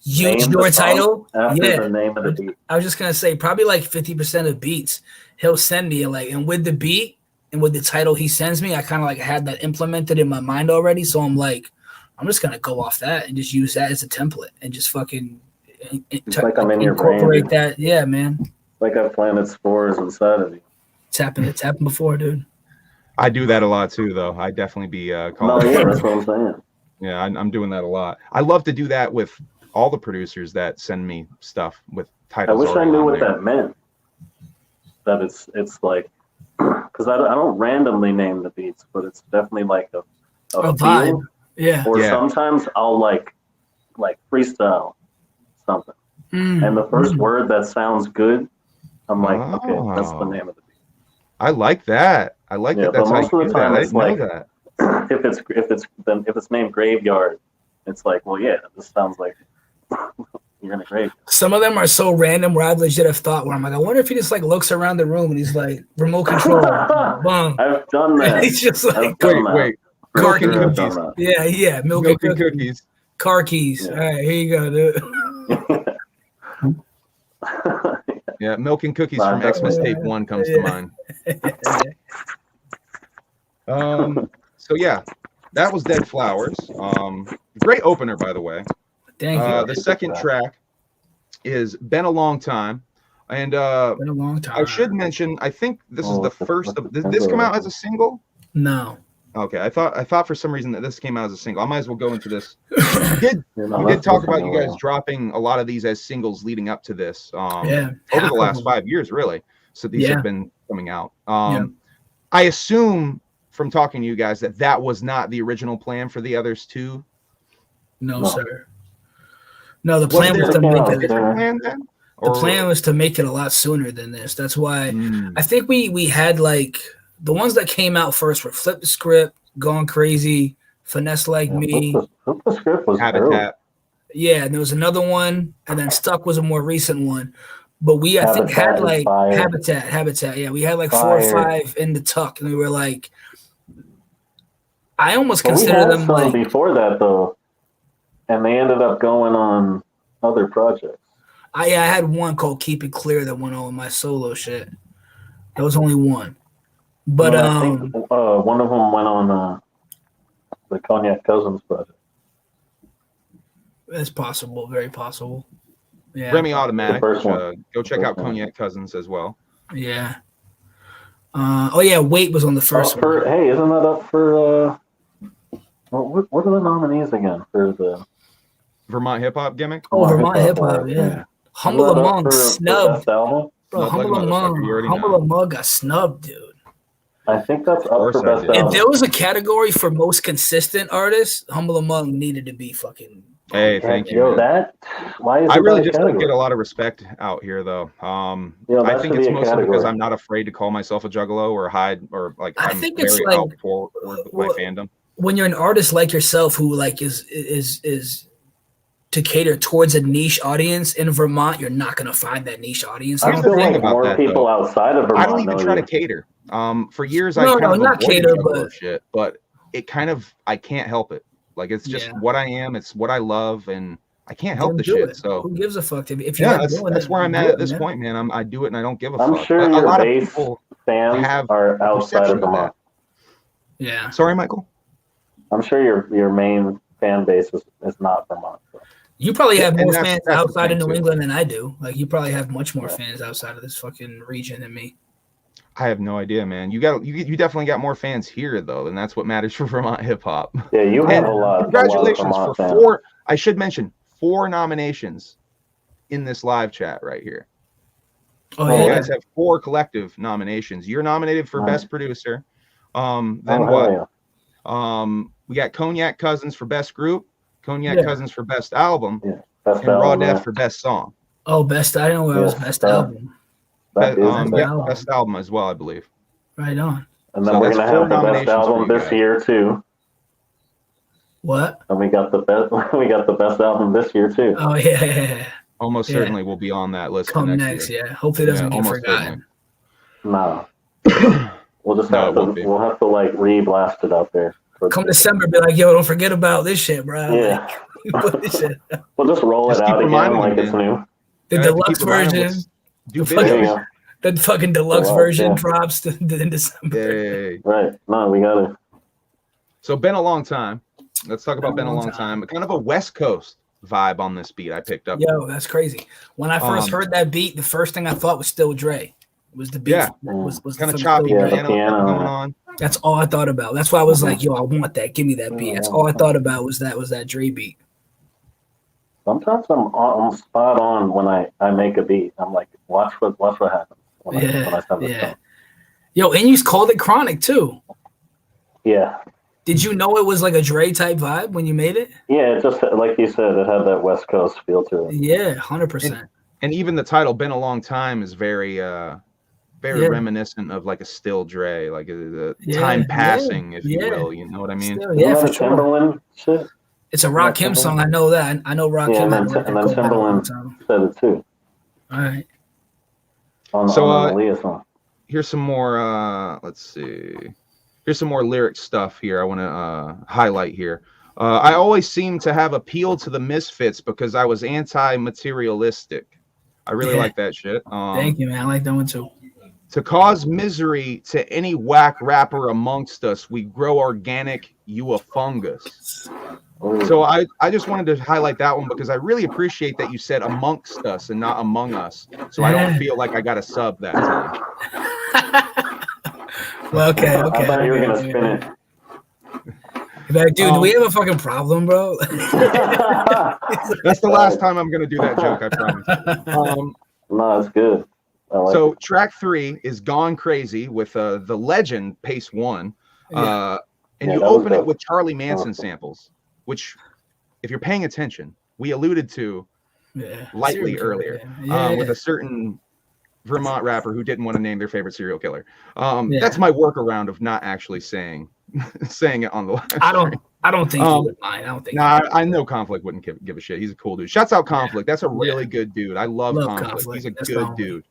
use your title. After the name of the beat. I was just gonna say probably like 50% of beats he'll send me and with the beat and with the title he sends me, I kind of like had that implemented in my mind already. So I'm like, I'm just gonna go off that and just use that as a template and just fucking like I'm in your incorporate brain, that. Yeah, man. Like I planted spores inside of you. It's happened before, dude. I do that a lot too, though. I definitely be calling. No, yeah, that's what I'm saying. Yeah, I'm doing that a lot. I love to do that with all the producers that send me stuff with titles. I wish I knew what that meant. That it's like, because I don't randomly name the beats, but it's definitely like a vibe. Yeah. Or sometimes I'll like freestyle something, and the first word that sounds good, I'm like, okay, that's the name of the beat. I like that. I like that. That's but most of the time, it's like that. if it's named Graveyard, it's like, well, yeah, this sounds like you're in a graveyard. Some of them are so random where I legit have thought where I'm like, I wonder if he just like looks around the room and he's like remote control. Boom. I've done that. He's just like wait. Car keys. Yeah. Milk and cookies. Car keys. Yeah. All right, here you go, dude. Yeah, Milk and Cookies from Xmas Tape 1 comes to mind. So yeah, that was Dead Flowers. Great opener, by the way. Thank you. The second track is Been a Long Time. And been a long time. I should mention, I think this is the first of did this come out as a single? No. Okay, I thought for some reason that this came out as a single. I might as well go into this. We did talk about you guys dropping a lot of these as singles leading up to this. Over the last 5 years, really. So these have been coming out. I assume from talking to you guys that was not the original plan for the others too. No, sir. No, the plan was to make it. The plan was to make it a lot sooner than this. That's why I think we had like the ones that came out first were Flip the Script, Gone Crazy, Finesse Like Me. Flip the Script was Habitat. Yeah, and there was another one, and then Stuck was a more recent one. But I think had like Habitat. Yeah, we had like 4 or 5 in the tuck, and we were like, I almost consider them like before that though, and they ended up going on other projects. I had one called Keep It Clear that went on my solo shit. That was only one. But I think one of them went on the Cognac Cousins project. It's possible, very possible. Yeah. Remy Automatic. Go check out Cognac Cousins as well. Yeah. Wait was on the first one. Hey, isn't that up for what are the nominees again for the Vermont Hip Hop Gimmick? Oh, Vermont Hip Hop, yeah. Humble Among snubbed. Bro, Humble Among got snubbed, dude. I think that's up for best album. If there was a category for most consistent artists, Humble Among needed to be fucking. Hey, thank you. Why is I really just don't get a lot of respect out here, though. I think it's mostly because I'm not afraid to call myself a juggalo or hide or like I'm very out forward with my fandom. When you're an artist like yourself who like is to cater towards a niche audience in Vermont, you're not going to find that niche audience. I feel like more people outside of Vermont. I don't even try to cater. For years, I kind of not cater, but it kind of I can't help it. Like it's just what I am. It's what I love, and I can't help the shit. So who gives a fuck? If that's where I'm at this point, man. I do it, and I don't give a fuck. I'm sure your base fans are outside of Vermont. Yeah. Sorry, Michael. I'm sure your main fan base is not Vermont. So. You probably have more fans outside of New England than I do. Like you probably have much more fans outside of this fucking region than me. I have no idea, man. You definitely got more fans here though, and that's what matters for Vermont hip hop. Yeah, you have a lot. Congratulations for 4. I should mention 4 nominations in this live chat right here. Oh, yeah. You guys have 4 collective nominations. You're nominated for best producer. Then what? Yeah. We got Cognac Cousins for best group, Cognac Cousins for best album, and Raw Deff for best song. Oh, best! I didn't know it was best album. Best album as well, I believe. Right on. And then we're gonna have the best album this year too. What? And we got the best album this year too. Oh yeah. Almost certainly will be on that list. Come next year. Yeah. Hopefully it doesn't get forgotten. No. We'll just we'll have to like re-blast it out there. Come December, be like, yo, don't forget about this shit, bro. Yeah. We'll just roll Just it keep out again reminding like them, it's new. The I have to deluxe keep reminding them, version. do The fucking, videos. the fucking deluxe Deluxe, version yeah. drops in December. Yay. Right. No, we got it. So been a long time. Let's talk about been a long time. Kind of a West Coast vibe on this beat I picked up. Yo, that's crazy. When I first heard that beat, the first thing I thought was Still Dre. Was the beat? Yeah. Was Kind of the choppy Still Dre. piano going on. That's all I thought about. That's why I was like, yo, I want that. Give me that beat. That's all I thought about was that Dre beat. Sometimes I'm spot on when I make a beat. I'm like, watch what happens when I send it to. Yo, and you called it Chronic too. Yeah. Did you know it was like a Dre type vibe when you made it? Yeah, it just like you said, it had that West Coast feel to it. Yeah, 100%. And even the title "Been a Long Time" is very reminiscent of like a Still Dre, like a time passing, if you will. You know what I mean? Still, yeah, for sure. Timberland shit. It's a Rakim song. I know that. I know Rakim. Yeah, and then Timberland said it too. All right. On the Aaliyah song. Here's some more. Let's see. Here's some more lyric stuff here I want to highlight here. I always seem to have appealed to the misfits because I was anti-materialistic. I really like that shit. Thank you, man. I like that one too. To cause misery to any whack rapper amongst us, we grow organic, you a fungus. So I just wanted to highlight that one because I really appreciate that you said amongst us and not among us. So I don't feel like I got a sub that time. Well, okay. I thought you were gonna spin it. Like, dude, do we have a fucking problem, bro? That's the last time I'm gonna do that joke, I promise. No, it's good. So track 3 is Gone Crazy with the legend Pace One. And you open it with Charlie Manson samples, which, if you're paying attention, we alluded to lightly earlier with a certain Vermont rapper who didn't want to name their favorite serial killer. That's my workaround of not actually saying it on the live stream. I don't think he would mind. I don't think. I know Conflict wouldn't give a shit. He's a cool dude. Shouts out Conflict. That's a really good dude. I love Conflict. He's a good dude.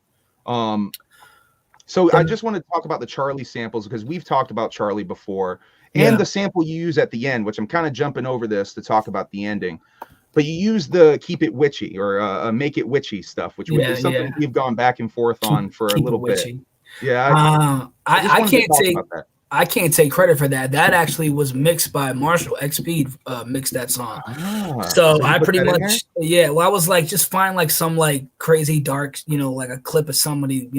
So I just want to talk about the Charlie samples because we've talked about Charlie before, and the sample you use at the end, which I'm kind of jumping over this to talk about the ending. But you use the keep it witchy or make it witchy stuff, which is something we've gone back and forth on for a little bit. Yeah, I can't take credit for that. That actually was mixed by Marshall. XP mixed that song. So I pretty much well, I was like, just find like some like crazy dark, like a clip of somebody,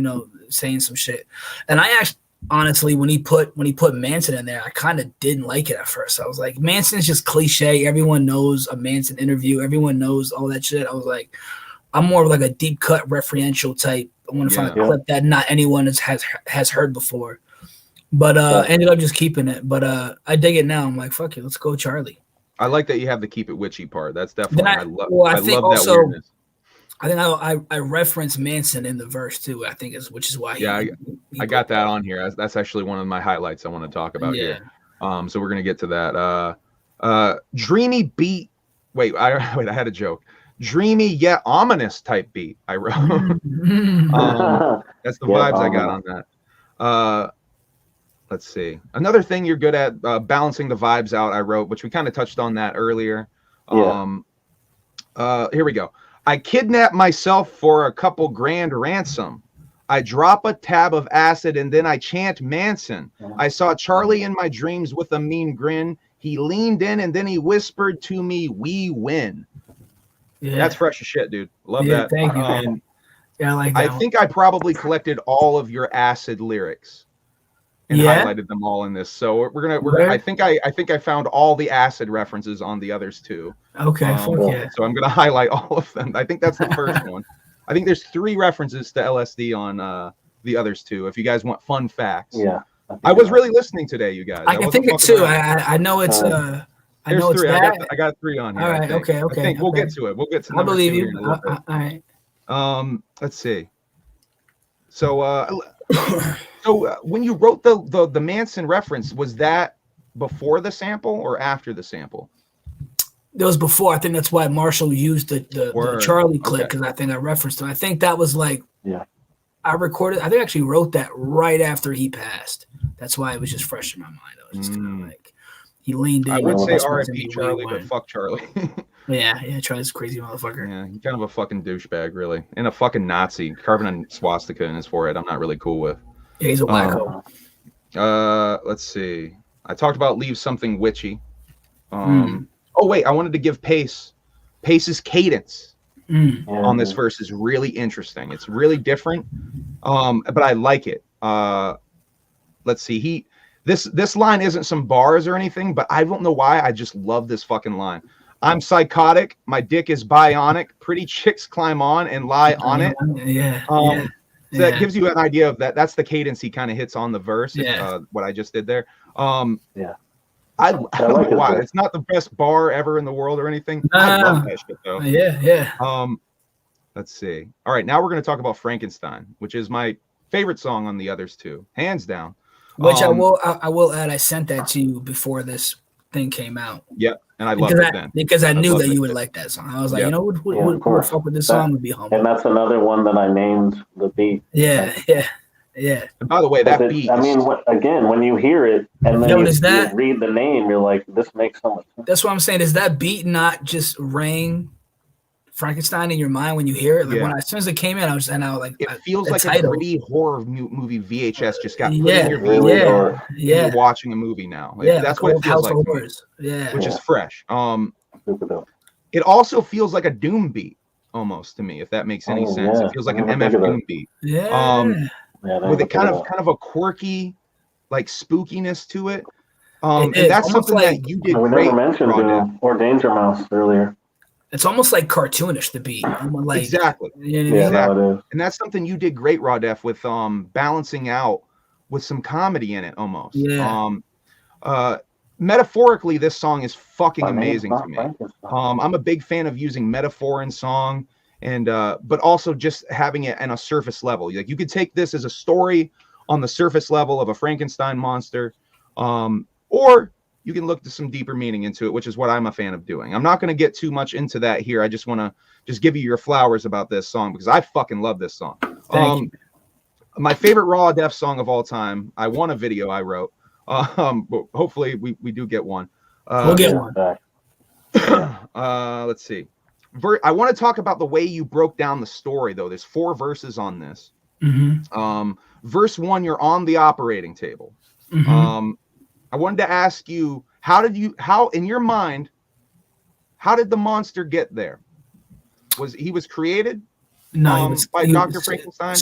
saying some shit. And I actually, honestly, when he put Manson in there, I kind of didn't like it at first. I was like, Manson's just cliche. Everyone knows a Manson interview. Everyone knows all that shit. I was like, I'm more of like a deep cut referential type. I want to find a clip that not anyone has heard before. But ended up just keeping it. But I dig it now. I'm like, fuck it, let's go Charlie. I like that you have the keep it witchy part. That's definitely I love that weirdness. I think I reference Manson in the verse too. I think which is why. I got that on here. That's actually one of my highlights I want to talk about here. So we're gonna get to that. Dreamy beat. Wait, I had a joke. Dreamy yet ominous type beat. I wrote. That's the vibes I got on that. Let's see. Another thing you're good at balancing the vibes out. I wrote, which we kind of touched on that earlier. Here we go. I kidnap myself for a couple grand ransom. I drop a tab of acid and then I chant Manson. I saw Charlie in my dreams with a mean grin. He leaned in and then he whispered to me, "We win." Yeah. That's fresh as shit, dude. Love that. Thank you, man. Yeah, I like that. I think I probably collected all of your acid lyrics and highlighted them all in this. So we're gonna I think I found all the acid references on the others too. Okay, so I'm gonna highlight all of them. I think that's the first one. I think there's 3 references to LSD on the others too. If you guys want fun facts, I was really listening today, you guys. I think it too. I know it's I know 3. It's I got 3 on here. All right, okay. I think we'll get to it. We'll get to. I believe you. All right. Let's see. So when you wrote the Manson reference, was that before the sample or after the sample? It was before. I think that's why Marshall used the Charlie clip because I think I referenced it. I think that was like I recorded. I think I actually wrote that right after he passed. That's why it was just fresh in my mind. I was just kind of like he leaned in. I would say R.I.P. Charlie, but fuck Charlie. Yeah, Charlie's a crazy motherfucker. Yeah, he's kind of a fucking douchebag, really, and a fucking Nazi carving a swastika in his forehead. I'm not really cool with. Yeah, he's a wacko. Let's see. I talked about leave something witchy. Oh wait, I wanted to give Pace's cadence on this verse is really interesting. It's really different, but I like it. Let's see. This line isn't some bars or anything, but I don't know why. I just love this fucking line. I'm psychotic. My dick is bionic. Pretty chicks climb on and lie on it. So that gives you an idea of that. That's the cadence he kind of hits on the verse. What I just did there. I don't know why. It's not the best bar ever in the world or anything. I love that shit though. Let's see. All right, now we're going to talk about Frankenstein, which is my favorite song on the others two, hands down. Which I will add. I sent that to you before this thing came out. Yep, and I loved it then because I knew that you would like that song. I was like, you know, who would fuck with this song would be Humble. And that's another one that I named the beat. Yeah. And by the way, that beat. I mean, again, when you hear it and then you read the name, you're like, this makes so much sense. That's what I'm saying. Is that beat not just rang Frankenstein in your mind when you hear it? Like as soon as it came in, I was like, it feels like a pretty horror movie VHS just got put in your VHS. You're watching a movie now. That's what it feels like. Which is fresh. It also feels like a Doom beat almost to me, if that makes any sense. It feels like an MF Doom beat. With a kind of a quirky, like spookiness to it. And that's something that you did great. We never mentioned Doom or Danger Mouse earlier. It's almost like cartoonish, the beat. Exactly. You know what I mean? And that's something you did great, Raw Deff, with balancing out with some comedy in it almost. Metaphorically, this song is fucking amazing to me. I'm a big fan of using metaphor in song, and but also just having it on a surface level. Like you could take this as a story on the surface level of a Frankenstein monster, or you can look to some deeper meaning into it, which is what I'm a fan of doing. I'm not going to get too much into that here. I just want to give you your flowers about this song because I fucking love this song. My favorite Raw Deff song of all time. I won a video I wrote. But hopefully we do get one. We'll get one. Let's see. I want to talk about the way you broke down the story, though. There's 4 verses on this. Verse 1, you're on the operating table. I wanted to ask you, how in your mind, how did the monster get there? He was created? No, by Dr. Frankenstein.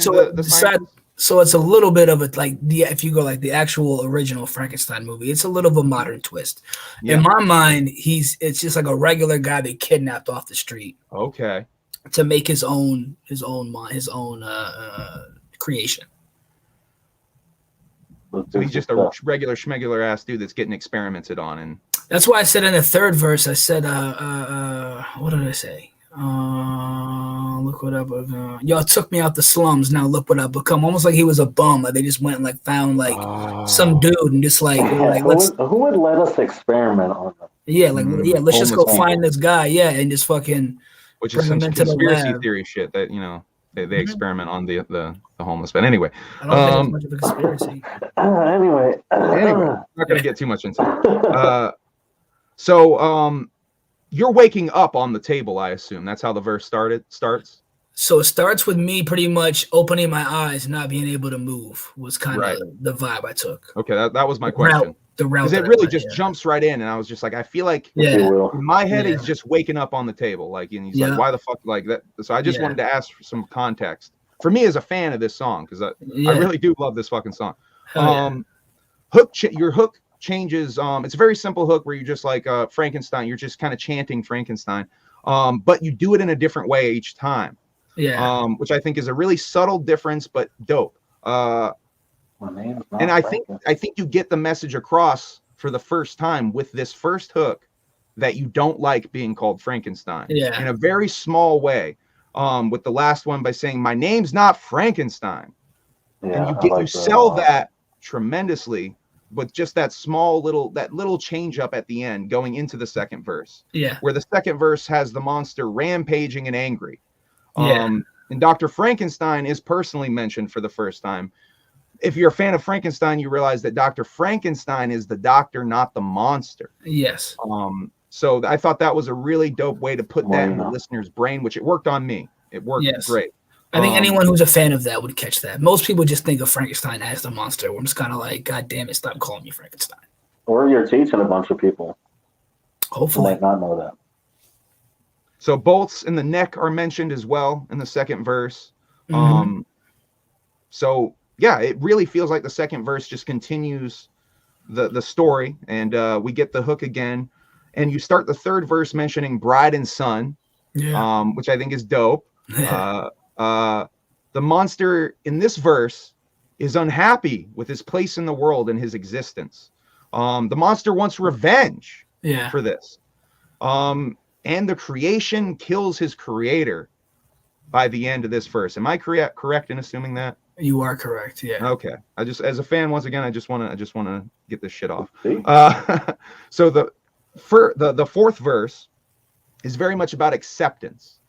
So it's a little bit of if you go like the actual original Frankenstein movie, it's a little of a modern twist. In my mind, it's just like a regular guy they kidnapped off the street. Okay. To make his own creation. So he's just a regular schmegular ass dude that's getting experimented on, and that's why I said in the third verse, I said, what did I say? Look what up. Y'all took me out the slums. Now look what I've become. Almost like he was a bum. Like they just went and found some dude and just who would let us experiment on them? Let's just go find this guy. And just fucking. Which is some conspiracy theory shit that they experiment on the homeless. But anyway, I don't think it's much of a conspiracy. Anyway, not gonna get too much into it. So you're waking up on the table, I assume. That's how the verse starts. So it starts with me pretty much opening my eyes and not being able to move was kind of the vibe I took. Okay, that was my question. The route. Because it really just jumps right in, and I was just like, I feel like in my head he's just waking up on the table, and he's like, why the fuck like that? So I just wanted to ask for some context for me as a fan of this song because I really do love this fucking song. Your hook changes. It's a very simple hook where you're just like Frankenstein. You're just kind of chanting Frankenstein, but you do it in a different way each time. Which I think is a really subtle difference, but dope. And I think you get the message across for the first time with this first hook that you don't like being called Frankenstein. In a very small way. With the last one by saying my name's not Frankenstein. And you sell that tremendously with just that little change up at the end going into the second verse. Where the second verse has the monster rampaging and angry. And Dr. Frankenstein is personally mentioned for the first time. If you're a fan of Frankenstein, you realize that Dr. Frankenstein is the doctor, not the monster. So I thought that was a really dope way to put that in the listener's brain, which it worked on me. It worked great. I think anyone who's a fan of that would catch that. Most people just think of Frankenstein as the monster. I'm just kind of like, God damn it, stop calling me Frankenstein. Or you're teaching a bunch of people. Hopefully. Who might not know that. So bolts in the neck are mentioned as well in the second verse. So yeah, it really feels like the second verse just continues the story, and we get the hook again. And you start the third verse mentioning bride and son, which I think is dope. The monster in this verse is unhappy with his place in the world and his existence. The monster wants revenge for this. And the creation kills his creator by the end of this verse. Am I correct in assuming that? You are correct. Yeah. Okay. I just, as a fan, once again, I just want to get this shit off. So the fourth verse is very much about acceptance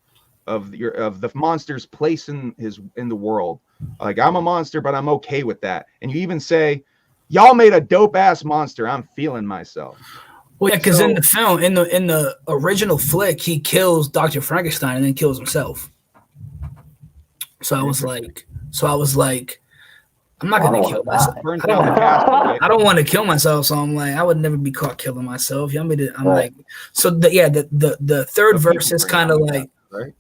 of the monster's place in the world. Like, I'm a monster, but I'm okay with that. And you even say, y'all made a dope ass monster. I'm feeling myself. Well, yeah, because in the film, in the original flick, he kills Dr. Frankenstein and then kills himself. So I was like, I'm not gonna kill myself. I don't want to kill myself, so I'm like, I would never be caught killing myself. I'm like, so the third verse is kind of like, right?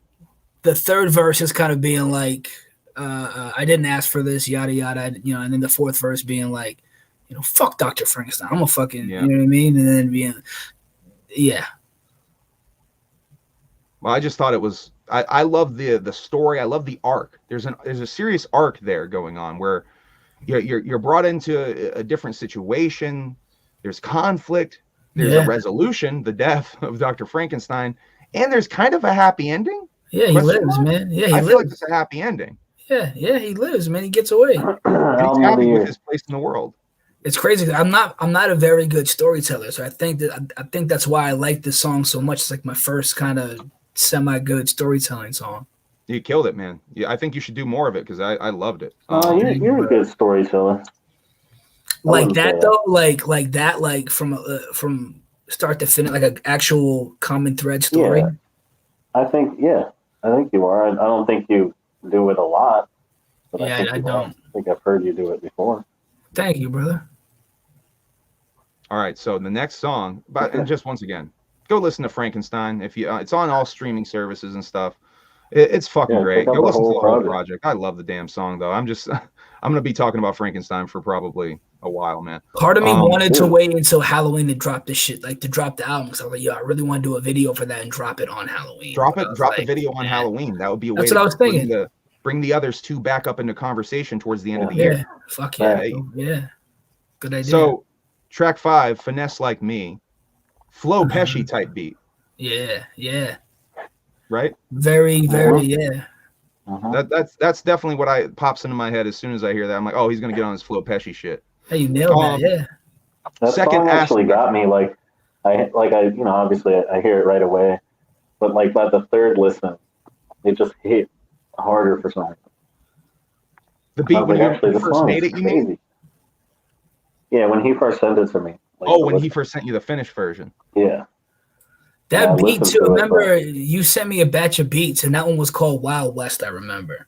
The third verse is kind of being like, I didn't ask for this, yada yada, and then the fourth verse being like, fuck Dr. Frankenstein. I'm a fucking, you know what I mean? And then being, Well, I just thought it was. I love the story. I love the arc. There's a serious arc there going on where you're brought into a different situation. There's conflict. There's a resolution, the death of Dr. Frankenstein, and there's kind of a happy ending. Yeah, he lives, man. Yeah, he lives. I feel like it's a happy ending. Yeah, he lives, man. He gets away. He's happy with his place in the world. It's crazy. I'm not a very good storyteller, so I think that's why I like this song so much. It's like my first kind of semi-good storytelling song. You killed it, man. Yeah, I think you should do more of it because I loved it. You're a good storyteller. Like that though, like that, like from start to finish, like an actual common thread story. Yeah. I think you are. I don't think you do it a lot. But I don't. I think I've heard you do it before. Thank you, brother. All right, so the next song, and just once again, go listen to Frankenstein. If you, it's on all streaming services and stuff. It's fucking great. Go listen to the whole project. I love the damn song though. I'm gonna be talking about Frankenstein for probably a while, man. Part of me wanted to wait until Halloween to drop this shit, like to drop the album. So I was like, I really want to do a video for that and drop it on Halloween. Drop the video on Halloween. That would be a way. That's what I was thinking. Bring the others two back up into conversation towards the end of the year. Fuck yeah. Yeah. Good idea. So track 5, Finesse Like Me, Flo Pesci type beat. Yeah. Right? Very, yeah. That's definitely what pops into my head as soon as I hear that. I'm like, oh, he's gonna get on his Flo Pesci shit. Hey, you nailed that, yeah. That song actually got me. Like I obviously I hear it right away, but like by the third listen, it just hit harder for some reason. The beat when you first made it, you mean? Yeah, when he first sent it to me. When he first sent you the finished version. Yeah. That beat too. Remember, you sent me a batch of beats, and that one was called Wild West. I remember,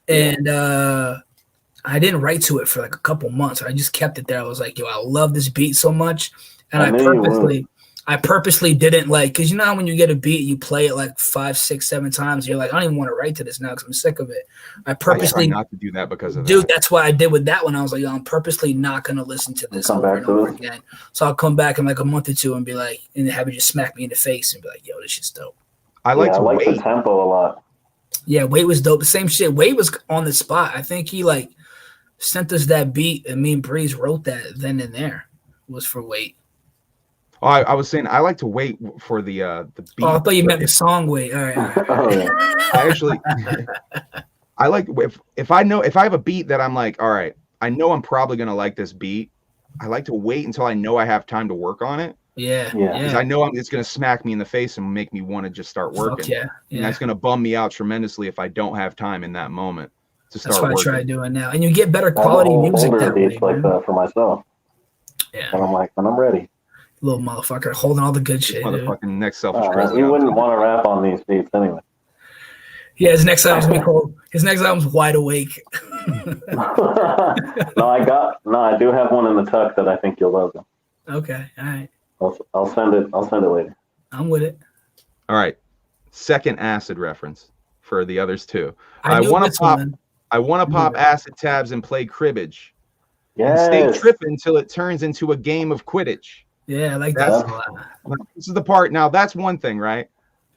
and I didn't write to it for like a couple months. I just kept it there. I was like, I love this beat so much, and I purposely didn't because you know how when you get a beat, you play it like 5, 6, 7 times. And you're like, I don't even want to write to this now because I'm sick of it. I purposely not to do that because of that. Dude, that's what I did with that one. I was like, I'm purposely not gonna listen to this over and over again. So I'll come back in like a month or two and be like, and have it just smack me in the face and be like, yo, this shit's dope. I like the tempo a lot. Yeah, Wade was dope. The same shit. Wade was on the spot. I think he sent us that beat, and me and Breeze wrote that then and there. It was for Wade. Oh, I was saying I like to wait for the beat. Oh, I thought you meant the song wait. All right. I actually I like if I have a beat that I'm like, all right, I know I'm probably gonna like this beat. I like to wait until I know I have time to work on it. Yeah. Because I know it's gonna smack me in the face and make me want to just start working. Yeah. And that's gonna bum me out tremendously if I don't have time in that moment to start working. That's what I try doing now. And you get better quality music that way. Like that for myself. Yeah. And I'm like, when I'm ready. Little motherfucker holding all the good shit. Motherfucking next selfish crazy. You wouldn't want to rap on these beats anyway. Yeah, his next album's gonna be called. His next album's Wide Awake. I do have one in the tuck that I think you'll love. Them. Okay, all right. I'll send it later. I'm with it. All right. Second acid reference for the others too. I want to pop acid tabs and play cribbage. Yes. And stay tripping until it turns into a game of Quidditch. Yeah, I like that. This is the part. Now that's one thing, right?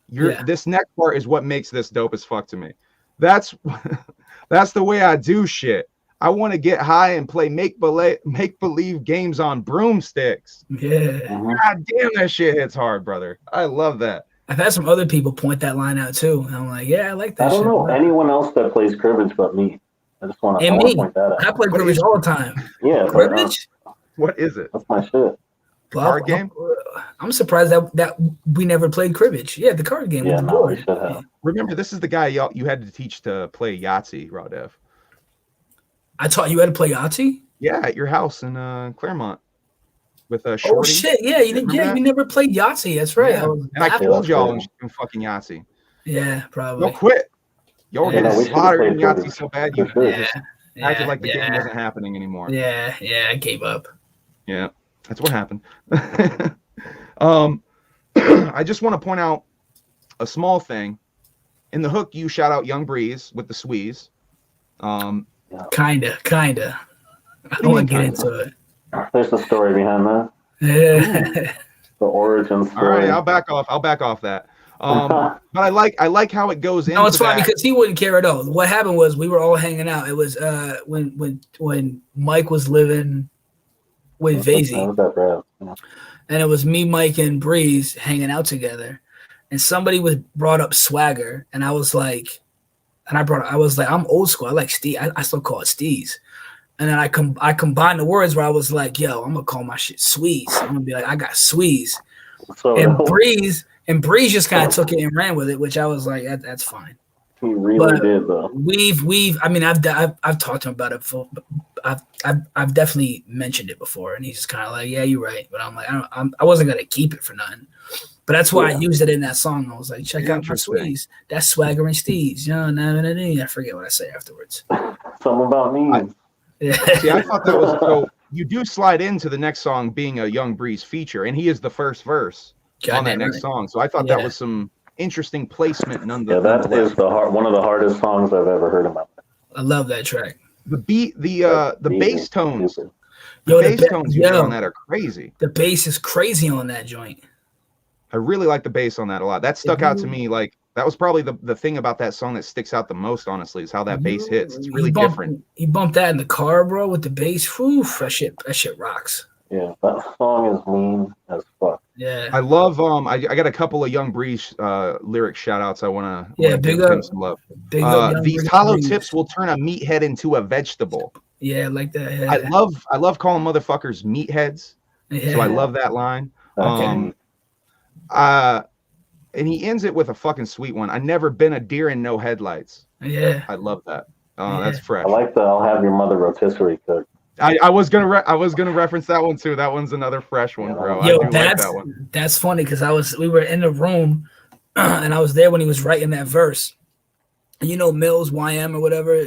This next part is what makes this dope as fuck to me. That's the way I do shit. I want to get high and play make believe games on broomsticks. Yeah. God damn, that shit hits hard, brother. I love that. I've had some other people point that line out too. And I'm like, yeah, I like that. I don't know anyone else that plays cribbage but me. I just want to point that out. I play cribbage all the time. Yeah, cribbage. What is it? That's my shit. Card game. I'm surprised that we never played cribbage. Yeah, the card game. Yeah, no, we should have. Remember, this is the guy you had to teach to play Yahtzee, Raw Deff. I taught you how to play Yahtzee? Yeah, at your house in Claremont with a shorty. Oh shit! Yeah, you did. Yeah, you never played Yahtzee. That's right. Yeah. I told y'all in fucking Yahtzee. Yeah, probably. Y'all quit. Y'all were getting slaughtered in Yahtzee so bad you acted like the game wasn't happening anymore. Yeah, I gave up. Yeah, that's what happened. I just want to point out a small thing. In the hook, you shout out Young Breeze with the Squeeze. Kinda. I don't want to get into it. There's the story behind that. Yeah. The origin story. All right, I'll back off that. But I like how it goes into. No, it's fine because he wouldn't care at all. What happened was we were all hanging out. It was when Mike was living with Vego. And it was me, Mike, and Breeze hanging out together. And somebody brought up swagger, and I was like, I'm old school. I like Steve. I still call it Steez. And then I combined the words where I was like, yo, I'm gonna call my shit Squeeze. I'm gonna be like, I got Squeeze. And Breeze just kind of took it and ran with it, which I was like, that's fine. He really did though. I've talked to him about it before. I've definitely mentioned it before, and he's just kind of like, yeah, you're right. But I'm like, I wasn't gonna keep it for nothing. But that's why I used it in that song. I was like, check out my Squeeze. That's Swagger and Steez. I forget what I say afterwards. Something about me. See, I thought that was so. You do slide into the next song being a Young Breeze feature, and he is the first verse on that next song. So I thought that was some interesting placement. That is one of the hardest songs I've ever heard in my life. I love that track. The beat, the bass tones, the bass tones you get on that are crazy. The bass is crazy on that joint. I really like the bass on that a lot. That stuck out to me. Like that was probably the thing about that song that sticks out the most, honestly, is how that bass hits. It's really different. He bumped that in the car, bro, with the bass. Whew, that shit rocks. Yeah, that song is mean as fuck. Yeah. I love I got a couple of Young Breeze lyric shout outs I wanna big up some love. Big up these hollow tips will turn a meathead into a vegetable. Yeah, like that. Yeah. I love calling motherfuckers meatheads. Yeah. So I love that line. Okay. And he ends it with a fucking sweet one. I never been a deer in no headlights. Yeah. I love that. That's fresh. I like the I'll have your mother rotisserie cook. I was gonna reference that one too. That one's another fresh one, bro. Yo, that's funny because we were in the room and I was there when he was writing that verse. And you know Mills YM or whatever.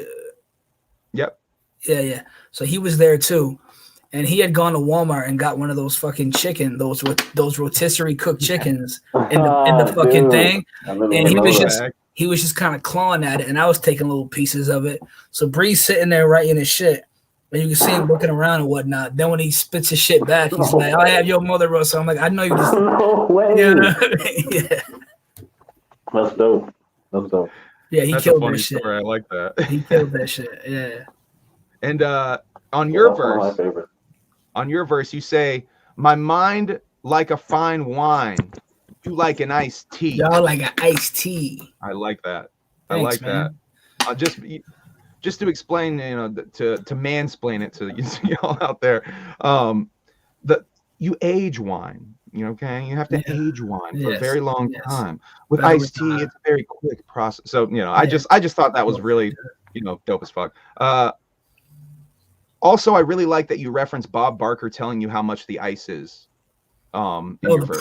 Yep. Yeah. So he was there too. And he had gone to Walmart and got one of those fucking chicken, those rotisserie cooked chickens in the fucking thing. And he was just kind of clawing at it, and I was taking little pieces of it. So Breeze sitting there writing his shit, and you can see him looking around and whatnot. Then when he spits his shit back, he's like, "I have your mother roast." So I'm like, "I know you just." No way. You know what I mean? Yeah. That's dope. That's dope. Yeah, he killed that shit. Story. I like that. He killed that shit. Yeah. And on your verse, you say, "My mind like a fine wine, you like an iced tea." Y'all like an iced tea. I like that. Thanks, I like man. that. Just to explain, to mansplain it to y'all out there, you age wine. Okay, you have to age wine for a very long time. With iced tea, it's a very quick process. So I just thought that was really dope as fuck. Also, I really like that you reference Bob Barker telling you how much the ice is. In the verse.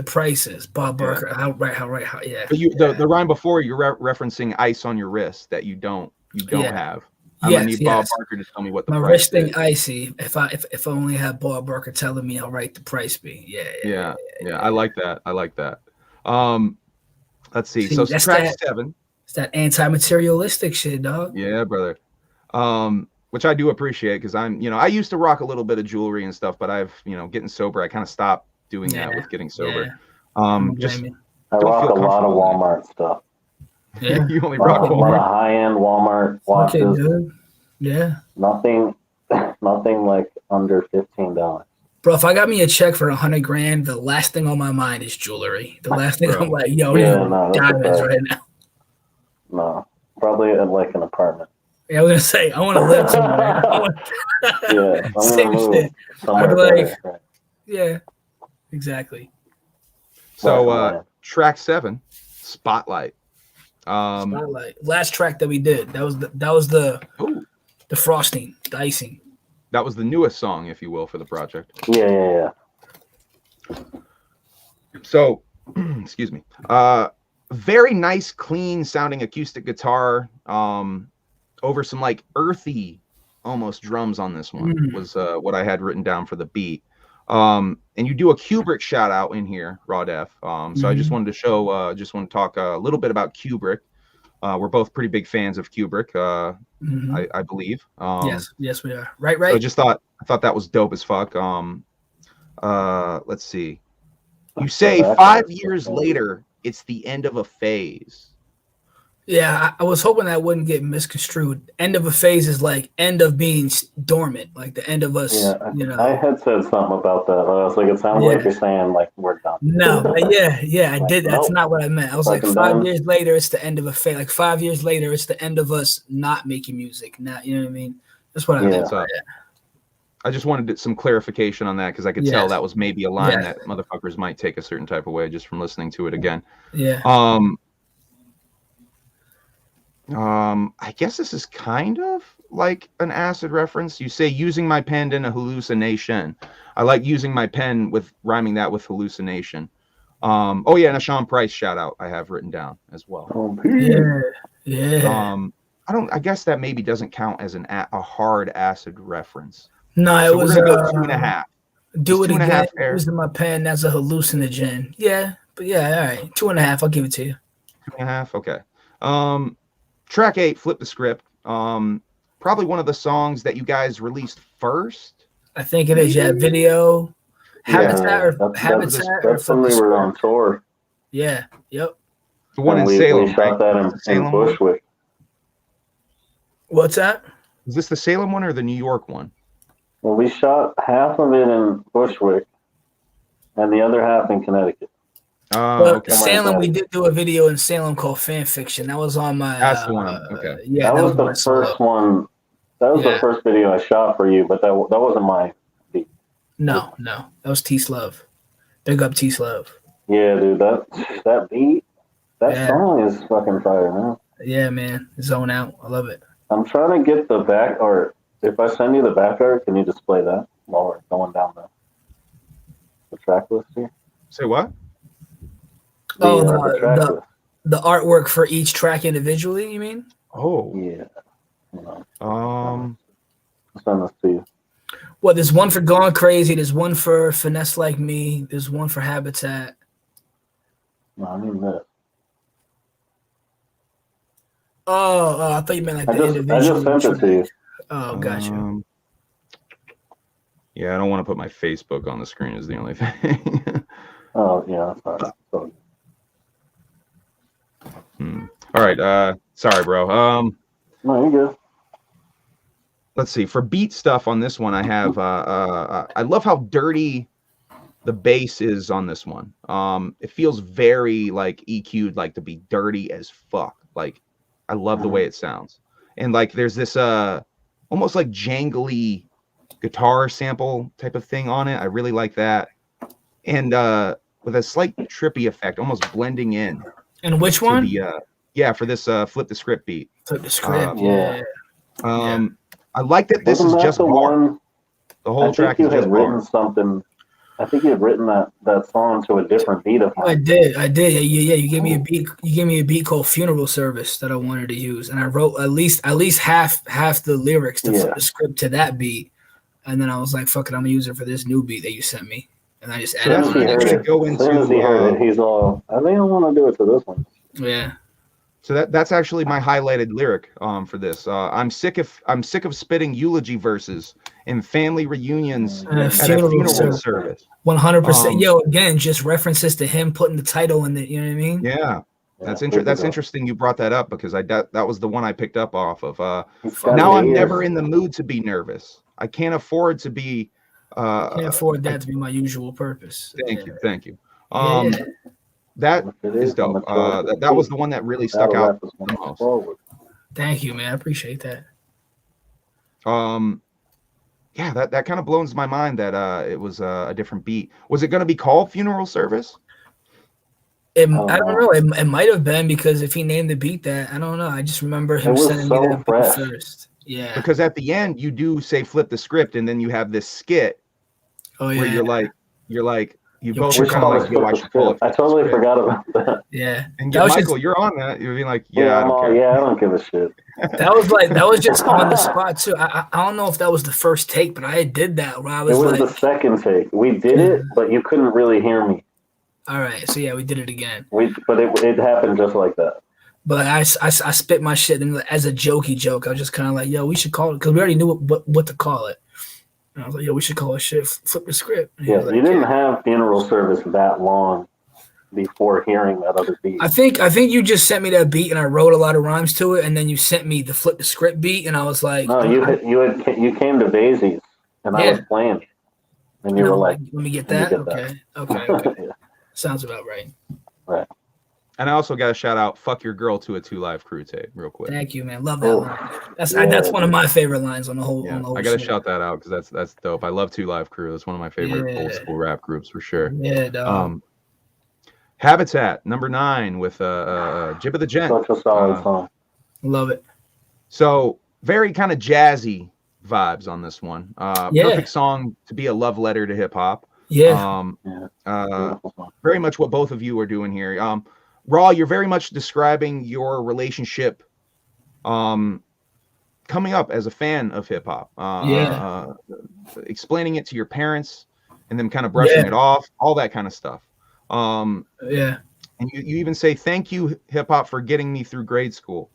prices. Bob Barker. Yeah. How yeah. But the rhyme before you're referencing ice on your wrist that you don't have. I'm gonna need Bob Barker to tell me what the my price wrist thing is. Icy. If I only had Bob Barker telling me how right the price be. Yeah. I like that. Let's see. So that's track 7. It's that anti-materialistic shit, dog. Yeah, brother. Which I do appreciate because I'm, I used to rock a little bit of jewelry and stuff, but I've, getting sober, I kind of stopped doing that with getting sober. Just I rock a lot of Walmart stuff. Yeah, you only rock a lot of high-end Walmart watches. Okay, dude. Yeah. Nothing like under $15. Bro, if I got me a check for $100,000, the last thing on my mind is jewelry. The last thing I'm like, diamonds right now. No, probably at like an apartment. Yeah, I was gonna say I want to live somewhere. I'm gonna move somewhere better, right? Yeah, exactly. So track 7, Spotlight. Spotlight. Last track that we did. That was the frosting, the icing. That was the newest song, if you will, for the project. Yeah. So, excuse me. Very nice, clean sounding acoustic guitar. Over some like earthy, almost drums on this one was what I had written down for the beat. And you do a Kubrick shout out in here, Raw Deff. So I just wanted to show, want to talk a little bit about Kubrick. We're both pretty big fans of Kubrick, I believe. Yes, we are. Right. So I thought that was dope as fuck. Let's see. You say 5 years later, it's the end of a phase. Yeah, I was hoping that wouldn't get misconstrued. End of a phase is like end of being dormant, like the end of us. Yeah, I had said something about that. I was like, it sounds like you're saying like we're done. No, I did. That's not what I meant. I was like 5 years later, it's the end of a phase. Like 5 years later, it's the end of us not making music. Not, you know what I mean? That's what I meant. I just wanted some clarification on that because I could tell that was maybe a line that motherfuckers might take a certain type of way just from listening to it again. Yeah. I guess this is kind of like an acid reference. You say using my pen in a hallucination. I like using my pen with rhyming that with hallucination. And a Sean Price shout out I have written down as well. Yeah. I guess that maybe doesn't count as a hard acid reference. No, it was we're gonna go 2.5. Do it again. Using my pen as a hallucinogen. Yeah, but all right, 2.5. I'll give it to you. 2.5. Okay. Track 8, Flip the Script. Probably one of the songs that you guys released first. I think it is. Yeah, Video. Habitat. That's when we were on tour. Yeah. Yep. The one in Salem. We shot that in Bushwick. What's that? Is this the Salem one or the New York one? Well, we shot half of it in Bushwick and the other half in Connecticut. Okay. Salem, we did do a video in Salem called Fan Fiction. That was on my. That's the one. Okay. Yeah, that was the first one. That was the first video I shot for you, but that wasn't my beat. No, that was T-Slove. Big up T-Slove. Yeah, dude, that beat, that song is fucking fire, man. Yeah, man, zone out. I love it. I'm trying to get the back, or if I send you the back art, can you display that while we're going down the track list here? Say what? The artwork for each track individually, you mean? Oh. Yeah. I'll send this to you. Well, there's one for Gone Crazy, there's one for Finesse Like Me, there's one for Habitat. No, I mean this. Oh, I thought you meant like the individual. I just sent it to you. Oh, gotcha. Yeah, I don't want to put my Facebook on the screen is the only thing. Oh, yeah. Sorry. All right. Sorry, bro. No, you're good. Let's see. For beat stuff on this one, I have. I love how dirty the bass is on this one. It feels very like EQ'd, like to be dirty as fuck. Like, I love the way it sounds. And like, there's this almost like jangly guitar sample type of thing on it. I really like that. And with a slight trippy effect, almost blending in. And which one? For this Flip the Script beat. Flip the Script, I like that this is just the one. The whole track is just written something. I think you had written that song to a different beat of mine. I did. Yeah. You gave me a beat. You gave me a beat called "Funeral Service" that I wanted to use, and I wrote at least half the lyrics to flip the script to that beat, and then I was like, "Fuck it, I'm gonna use it for this new beat that you sent me," and I just added. As soon as he heard it, he's all, "I think I want to do it to this one." Yeah. So that's actually my highlighted lyric for this. I'm sick of spitting eulogy verses in family reunions at a funeral service. 100%. Yo, again, just references to him putting the title in it. You know what I mean? Yeah, that's interesting. You brought that up because that was the one I picked up off of. Now I'm never in the mood to be nervous. I can't afford to be. Can't afford that to be my usual purpose. Thank you. That is dope. That was the one that really stuck out the most. Thank you, man. I appreciate that. Yeah, that kind of blows my mind that it was a different beat. Was it going to be called Funeral Service? I don't know. It might have been because if he named the beat that, I don't know. I just remember him sending me that beat first. Yeah. Because at the end you do say flip the script, and then you have this skit where you're like. You both were kind of like, yo, I should pull it. I totally forgot about that. Yeah. And Michael, you're on that. You're being like, I don't care. I don't give a shit. That was just on the spot too. I don't know if that was the first take, but I did that where I was It was the second take. We did it, but you couldn't really hear me. All right. So yeah, we did it again. But it happened just like that. But I spit my shit and as a jokey joke. I was just kind of like, yo, we should call it, because we already knew what to call it. And I was like, yo, we should call it shit, flip the script. Yeah, you didn't have funeral service that long before hearing that other beat. I think you just sent me that beat and I wrote a lot of rhymes to it, and then you sent me the flip the script beat, and I was like, no, you came to Bazy's and I was playing, and you were like, let me get that. Okay. Yeah. Sounds about right. Right. And I also got a shout out, "Fuck your girl" to a 2 Live Crew tape, real quick. Thank you, man. Love that line. That's one of my favorite lines on the whole. Yeah, I gotta shout that out because that's dope. I love 2 Live Crew. It's one of my favorite old school rap groups for sure. Yeah, dog. Habitat #9 with Jibba the Gent. Such a solid song. Love it. So very kind of jazzy vibes on this one. Perfect song to be a love letter to hip hop. Yeah. Very much what both of you are doing here. Raw, you're very much describing your relationship coming up as a fan of hip hop. Explaining it to your parents and them kind of brushing it off, all that kind of stuff. And you even say, "Thank you, hip hop, for getting me through grade school.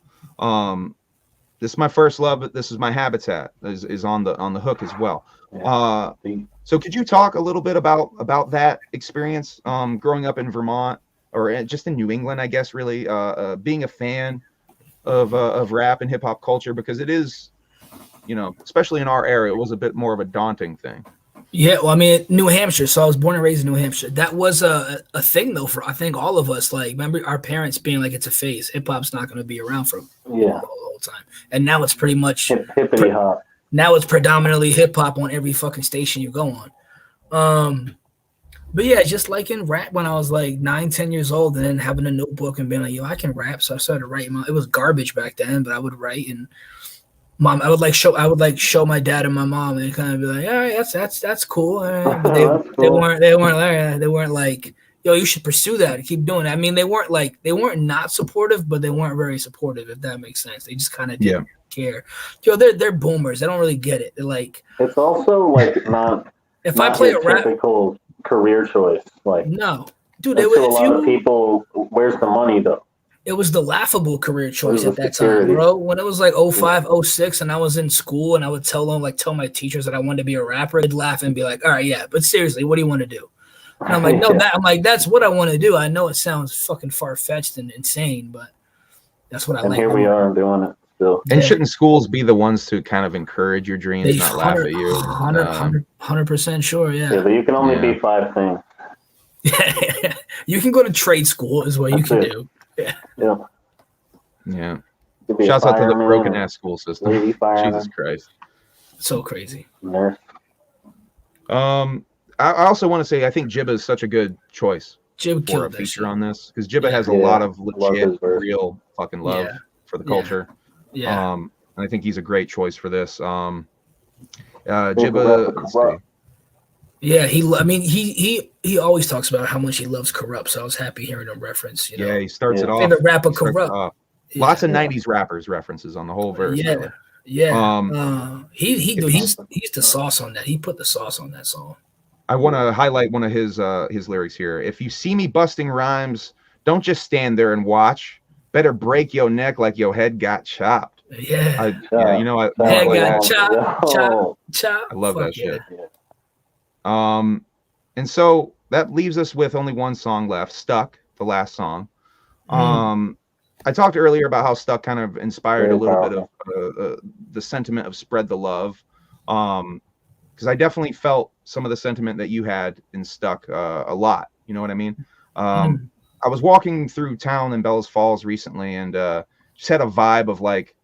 This is my first love, but this is my habitat," is on the hook as well. So could you talk a little bit about that experience growing up in Vermont, or just in New England, I guess, really, being a fan of rap and hip hop culture, because it is, especially in our area, it was a bit more of a daunting thing. Yeah, well, I mean, New Hampshire. So I was born and raised in New Hampshire. That was a thing, though, for I think all of us. Like, remember our parents being like, "It's a phase. Hip hop's not going to be around for the whole time." And now it's pretty much hippity hop. Now it's predominantly hip hop on every fucking station you go on. But yeah, just like in rap when I was like 9, 10 years old, and then having a notebook and being like, yo, I can rap. So I started writing. It was garbage back then, but I would write, and I would show my dad and my mom, and they kind of be like, all right, that's cool. All right. But they weren't like, yo, you should pursue that. Keep doing it. I mean, they weren't not supportive, but they weren't very supportive, if that makes sense. They just kind of didn't care. Yo, they're boomers. They don't really get it. They're like, it's also like not if I play a rap typical career choice, like, no, dude, a lot of people, where's the money though? It was the laughable career choice at that time, bro. When it was like 05, 06, and I was in school, and I would tell my teachers that I wanted to be a rapper, they'd laugh and be like, all right, yeah, but seriously, what do you want to do? And I'm like, no, that's what I want to do. I know it sounds fucking far-fetched and insane, but that's what I like. And here we are doing it still. And shouldn't schools be the ones to kind of encourage your dreams, not laugh at you? 100% sure, yeah. But you can only be 5 things. Yeah, you can go to trade school is what you can do. Yeah. Shouts out to the broken ass school system. Jesus Christ. So crazy. Nurse. I also want to say I think Jibba is such a good choice for a feature on this, because Jibba has a lot of legit, real fucking love for the culture. Yeah. And I think he's a great choice for this. Jibba, let's see. Yeah, I mean, he always talks about how much he loves Corrupt. So I was happy hearing him reference. You know, yeah, he starts it off. Favorite rapper Corrupt. Yeah. Lots of '90s rappers references on the whole verse. Yeah, really. yeah. He's the sauce on that. He put the sauce on that song. I want to highlight one of his lyrics here. If you see me busting rhymes, don't just stand there and watch. Better break your neck like your head got chopped. Yeah, you know, head got chopped. I love that shit. And so that leaves us with only one song left, Stuck, the last song. I talked earlier about how Stuck kind of inspired a little bit of the sentiment of spread the love. Because I definitely felt some of the sentiment that you had in Stuck a lot. You know what I mean? I was walking through town in Bellows Falls recently and just had a vibe of like,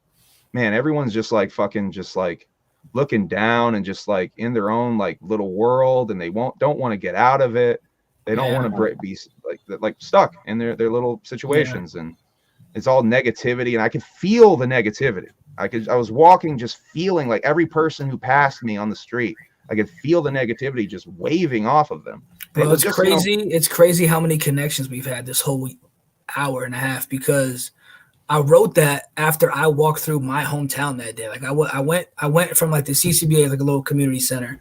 man, everyone's just like fucking just like looking down and just like in their own like little world, and they don't want to get out of it. They don't want to be like stuck in their little situations, and it's all negativity. And I could feel the negativity. I was walking just feeling like every person who passed me on the street, I could feel the negativity just waving off of them. Bro, it's crazy. You know, it's crazy how many connections we've had this whole hour and a half, because I wrote that after I walked through my hometown that day. Like I went from like the CCBA, like a little community center,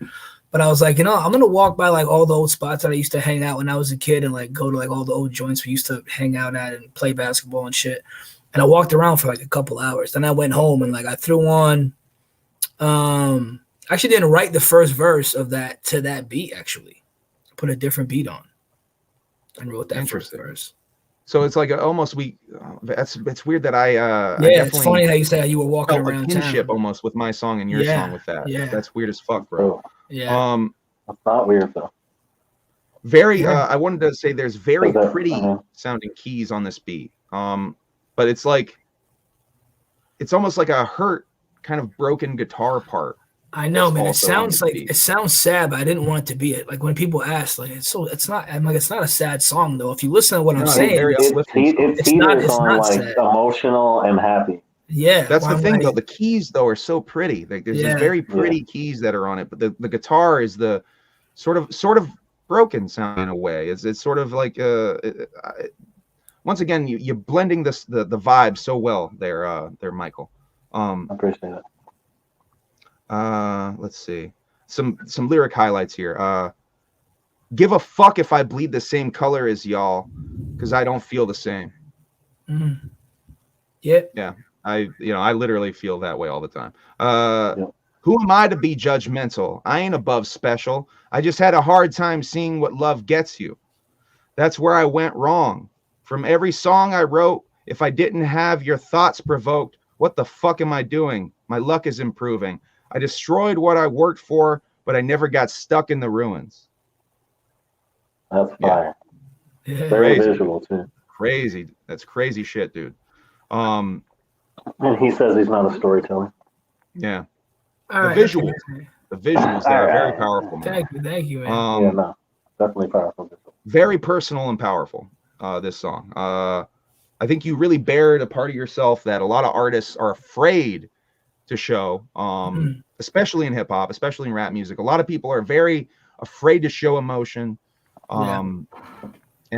but I was like, you know, I'm gonna walk by like all the old spots that I used to hang out when I was a kid, and like go to like all the old joints we used to hang out at and play basketball and shit. And I walked around for like a couple hours. Then I went home and like I threw on. I actually didn't write the first verse of that to that beat. Actually, I put a different beat on and wrote that first verse. So it's like it's weird that I it's funny how you say you were walking around a kinship town. Almost with my song and your song with that. Yeah, that's weird as fuck, bro. Yeah, that's not weird though. I wanted to say there's very pretty sounding keys on this beat. But it's like it's almost like a hurt kind of broken guitar part. I know, man. It sounds sad, but I didn't want it to be it. Like when people ask, like it's not. I'm like, it's not a sad song though. If you listen to what I'm saying, it's not like sad. Emotional and happy. Yeah, that's the thing though. The keys though are so pretty. Like there's these very pretty keys that are on it, but the guitar is the sort of broken sound in a way. It's sort of like once again you're blending the vibe so well there, Michael. I appreciate it. Let's see some lyric highlights here. Give a fuck if I bleed the same color as y'all, because I don't feel the same. Yeah, I literally feel that way all the time. Who am I to be judgmental? I ain't above special. I just had a hard time seeing what love gets you. That's where I went wrong. From every song I wrote, if I didn't have your thoughts provoked, what the fuck am I doing? My luck is improving. I destroyed what I worked for, but I never got stuck in the ruins. That's fire. Yeah. Very visual too. Crazy. That's crazy shit, dude. And he says he's not a storyteller. Yeah. The visuals there are very powerful, man. Thank you, man. Definitely powerful. Very personal and powerful, this song. I think you really bared a part of yourself that a lot of artists are afraid to show, especially in hip hop, especially in rap music. A lot of people are very afraid to show emotion. And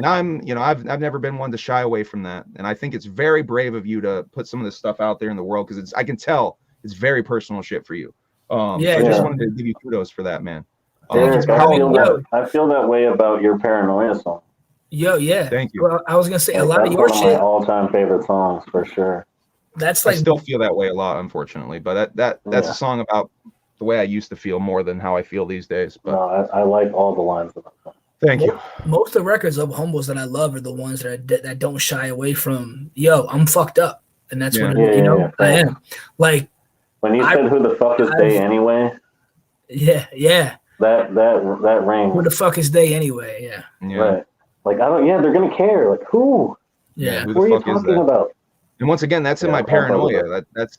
I've never been one to shy away from that. And I think it's very brave of you to put some of this stuff out there in the world, because I can tell it's very personal shit for you. So I just wanted to give you kudos for that, man. I feel that way about your Paranoia song. Thank you. Well, I was gonna say a lot of your shit. My all-time favorite songs for sure. That's like, I still feel that way a lot, unfortunately, but that's a song about the way I used to feel more than how I feel these days. But no, I like all the lines of that song. Thank you. Most of the records of Humbles that I love are the ones that don't shy away from, I'm fucked up, and that's what I am. Like when you said "Who the fuck is they anyway?" Yeah. That rang. Who the fuck is they anyway? Yeah. Right. Like I don't. Yeah, they're gonna care. Like who? Yeah. Who are you talking about? And once again, that's in my paranoia. That's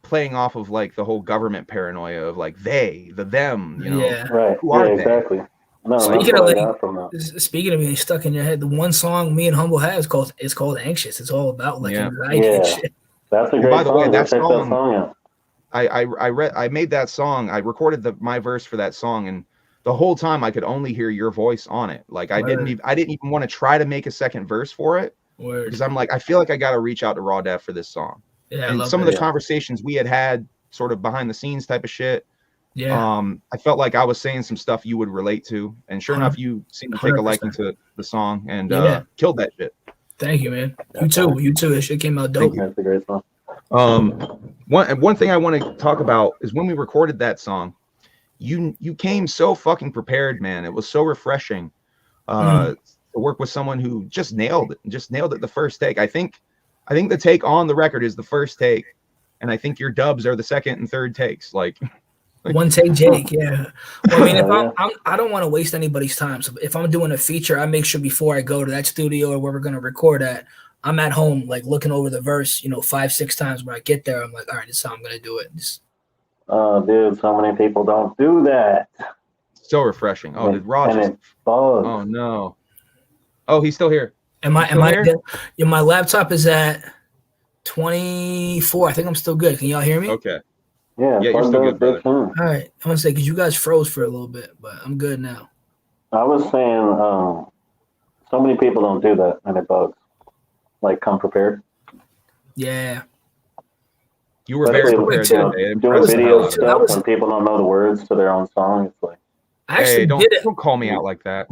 playing off of like the whole government paranoia of like them. Yeah. Right. Who are they? Exactly. No, speaking of being stuck in your head, the one song me and Humble has it's called Anxious. It's all about like anxiety and shit. That's a great By the song. way, that song out. I made that song. I recorded my verse for that song, and the whole time I could only hear your voice on it. Like I didn't even want to try to make a second verse for it. Word. Because I'm like, I feel like I got to reach out to Raw Deff for this song. Yeah, and some of the conversations we had sort of behind the scenes type of shit. Yeah. I felt like I was saying some stuff you would relate to. And sure enough, you seemed to take a liking to the song and killed that shit. Thank you, man. You too. You too. That shit came out dope. That's a great song. One thing I want to talk about is when we recorded that song, you came so fucking prepared, man. It was so refreshing. To work with someone who just nailed it the first take. I think the take on the record is the first take, and I think your dubs are the second and third takes. Like one take Jake, yeah. Well, I mean, if I don't want to waste anybody's time. So if I'm doing a feature, I make sure before I go to that studio or where we're gonna record at, I'm at home like looking over the verse, 5-6 times. When I get there, I'm like, all right, this is how I'm gonna do it. Dude, so many people don't do that. So refreshing. Oh, did Roger? Oh no. Oh, he's still here. My laptop is at 24. I think I'm still good. Can y'all hear me? Okay. Yeah, you're still good, brother. All right. I want to say because you guys froze for a little bit, but I'm good now. I was saying, so many people don't do that, and it bugs. Like, come prepared. Yeah. You were very prepared that day. Doing video stuff when people don't know the words to their own song. It's like, don't call me out like that.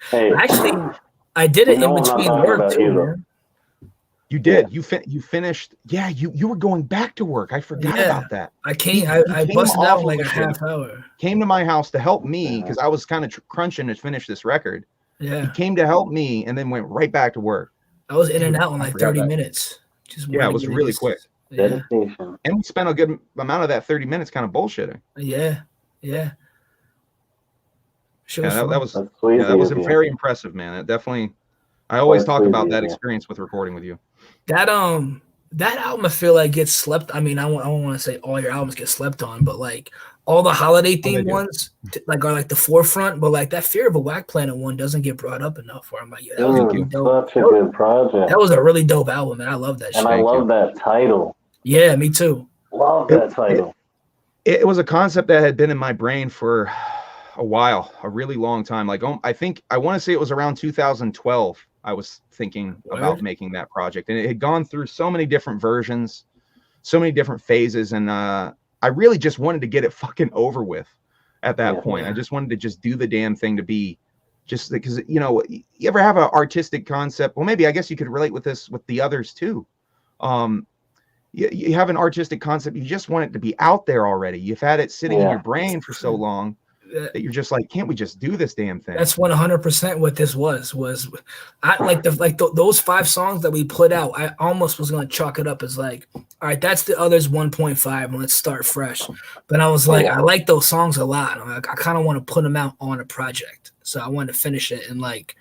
Hey, actually, I did it in between work too, man. You did. You finished. Yeah, you were going back to work. I forgot about that. I busted out like a half hour. Came to my house to help me because I was kind of crunching to finish this record. Yeah. He came to help me and then went right back to work. I was in and out in like 30 minutes. It was really quick. Yeah. And we spent a good amount of that 30 minutes kind of bullshitting. Yeah. Sure. That was very impressive, man. It definitely. I always talk about that experience with recording with you. That album I feel like gets slept. I mean, I don't want to say all your albums get slept on, but like all the holiday themed ones like are like the forefront. But like that Fear of a Whack Planet one doesn't get brought up enough. Where I'm like, that was a really dope. Such a good project. That was a really dope album, man. I love that shit. And I love that title. Yeah, me too. Love that title. It was a concept that had been in my brain for a while, a really long time. Like I want to say it was around 2012. I was thinking about making that project, and it had gone through so many different versions, so many different phases, and I really just wanted to get it fucking over with at that point. I just wanted to just do the damn thing to be just because, you ever have an artistic concept? Well, maybe I guess you could relate with this with the others too. You have an artistic concept, you just want it to be out there already. You've had it sitting in your brain for so long that you're just like, can't we just do this damn thing? That's 100% what this was I like those 5 songs that we put out. I almost was going to chalk it up as like, all right, that's the others 1.5 and let's start fresh. But I was like, I like those songs a lot. I kind of want to put them out on a project. So I wanted to finish it and like,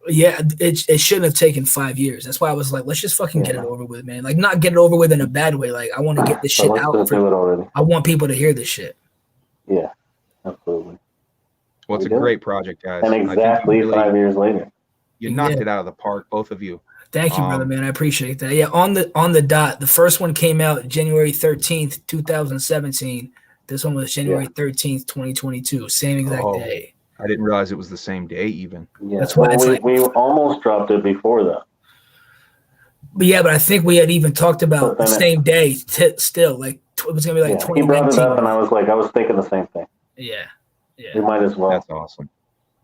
it shouldn't have taken 5 years. That's why I was like, let's just fucking get it over with, man. Like, not get it over with in a bad way. Like, I want to get this shit out. I want people to hear this shit. Yeah, absolutely. Well, it's a great project, guys. And exactly 5 years later, you knocked it out of the park, both of you. Thank you, brother, man. I appreciate that. Yeah, on the dot. The first one came out January 13th, 2017. This one was January 13th, 2022. Same exact day. I didn't realize it was the same day, even. Yeah, that's why we almost dropped it before that. But I think we had even talked about the same day. Still, like it was gonna be like 2019. He brought it up, and I was thinking the same thing. Yeah. We might as well. That's awesome.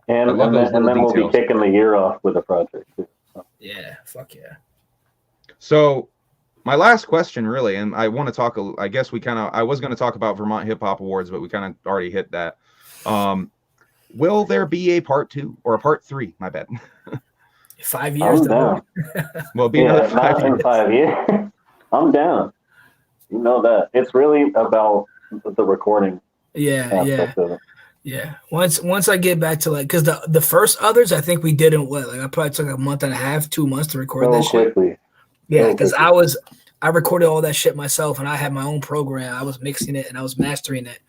And then we'll be kicking the year off with a project too. So. Yeah, fuck yeah. So, my last question, really, and I want to talk. I guess I was going to talk about Vermont Hip Hop Awards, but we kind of already hit that. Will there be a part 2 or a part 3? My bad. 5 years. I'm down. Well, be another 5 years. 5 years. I'm down. You know that. It's really about the recording. Yeah. Once I get back to like, because the first others, I think we did in I probably took a month and a half, 2 months to record that quickly. Shit. Yeah, because I recorded all that shit myself, and I had my own program. I was mixing it and I was mastering it.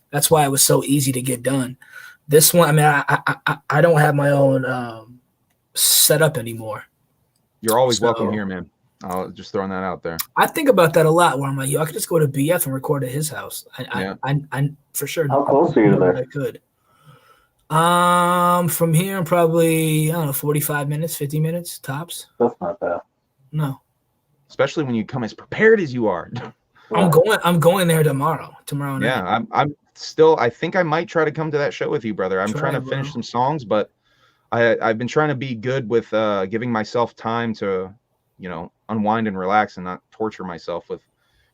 That's why it was so easy to get done. This one, I mean, I don't have my own setup anymore. You're always welcome here, man. I'll just throwing that out there. I think about that a lot. Where I'm like, yo, I could just go to BF and record at his house. I for sure. How close are you there? I could. From here, I'm probably 45 minutes, 50 minutes tops. That's not bad. No. Especially when you come as prepared as you are. I'm going there tomorrow. Tomorrow night. Yeah, I'm still. I think I might try to come to that show with you, brother. I'm trying to finish some songs, but I've been trying to be good with giving myself time to, unwind and relax and not torture myself with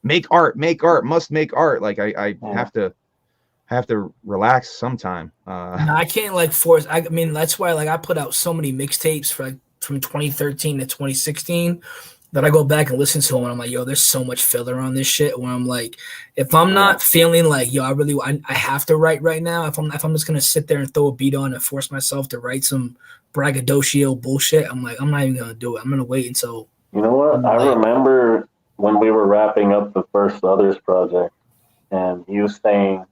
make art, must make art. Like I have to relax sometime. No, I can't force. I mean, that's why I put out so many mixtapes from 2013 to 2016 that I go back and listen to them and I'm like, yo, there's so much filler on this shit. Where I'm like, if I'm not feeling like, yo, I have to write right now. If I'm just gonna sit there and throw a beat on and force myself to write some braggadocio bullshit, I'm like, I'm not even gonna do it. I'm gonna wait until. You know what? I remember when we were wrapping up the first Others project, and you saying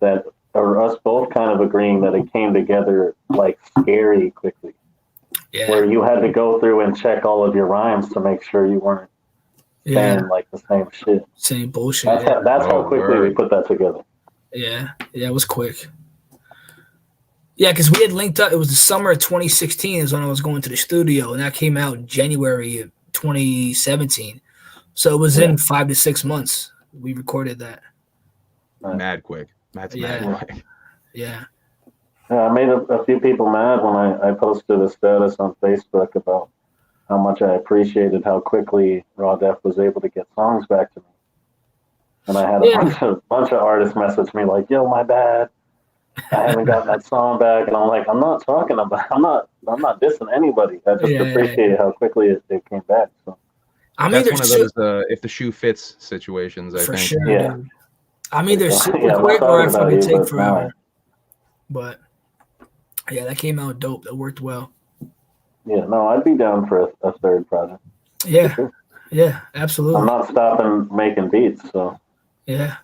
that, or us both kind of agreeing that it came together scary quickly. Yeah. Where you had to go through and check all of your rhymes to make sure you weren't saying the same shit. Same bullshit. That's how quickly we put that together. Yeah, it was quick. Yeah, because we had linked up. It was the summer of 2016 is when I was going to the studio, and that came out in January of 2017. So it was in 5 to 6 months. We recorded that. Mad quick. That's mad quick. Yeah. I made a few people mad when I posted a status on Facebook about how much I appreciated how quickly Raw Deff was able to get songs back to me. And I had a bunch of artists message me like, yo, my bad. I haven't gotten that song back. And I'm like, I'm not dissing anybody. I just appreciate how quickly it came back. So that's one of those if the shoe fits situations, I think. Sure, yeah. I'm either super quick or I fucking take forever. But yeah, that came out dope. That worked well. Yeah, no, I'd be down for a third project. Yeah, sure. Yeah, absolutely. I'm not stopping making beats, so. Yeah,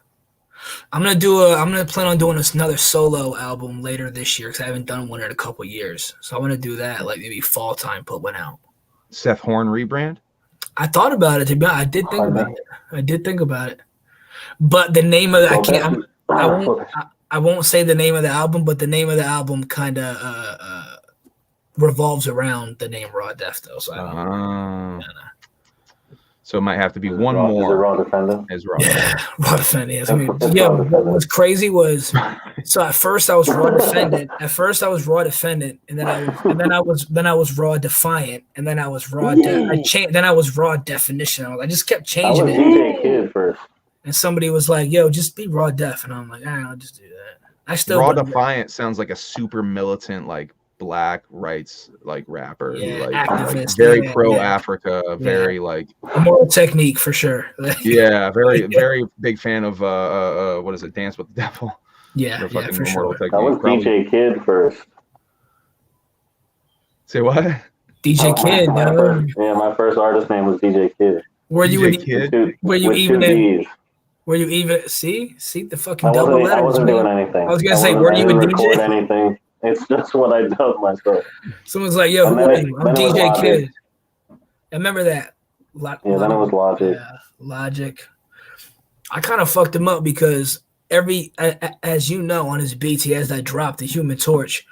I'm gonna plan on doing another solo album later this year because I haven't done one in a couple years. So I want to do that maybe fall time, put one out. Seth Horn rebrand. I thought about it. To be honest, I did think about it. But the name of I won't say the name of the album, but the name of the album kind of revolves around the name Raw Deff, though. So I don't know. So it might have to be one more. Is it Raw Defendant? Raw Defendant. I mean, what was crazy was, so at first I was Raw Defendant. And then I was Raw Defiant, and then I was Raw. Then I was Raw Definition. I just kept changing it. I was DJ Kid first. And somebody was like, yo, just be Raw Deff. And I'm like, I'll just do that. I still Raw Defiant sounds like a super militant, black rights rapper activist, very pro Africa, very Immortal Technique for sure. very big fan of what is it, Dance with the Devil? Yeah, for sure. Technique. I was DJ Kid first. Say what? DJ Kid. My first artist name was DJ Kid. Were you even see the fucking double letters? I wasn't doing anything. I was gonna say, were you a DJ? Anything. It's just what I dubbed myself. Someone's like, yo, who are you? I'm DJ Kid. I remember that. Then it was Logic. Yeah, Logic. I kind of fucked him up because as you know, on his beats, he has that drop, the Human Torch.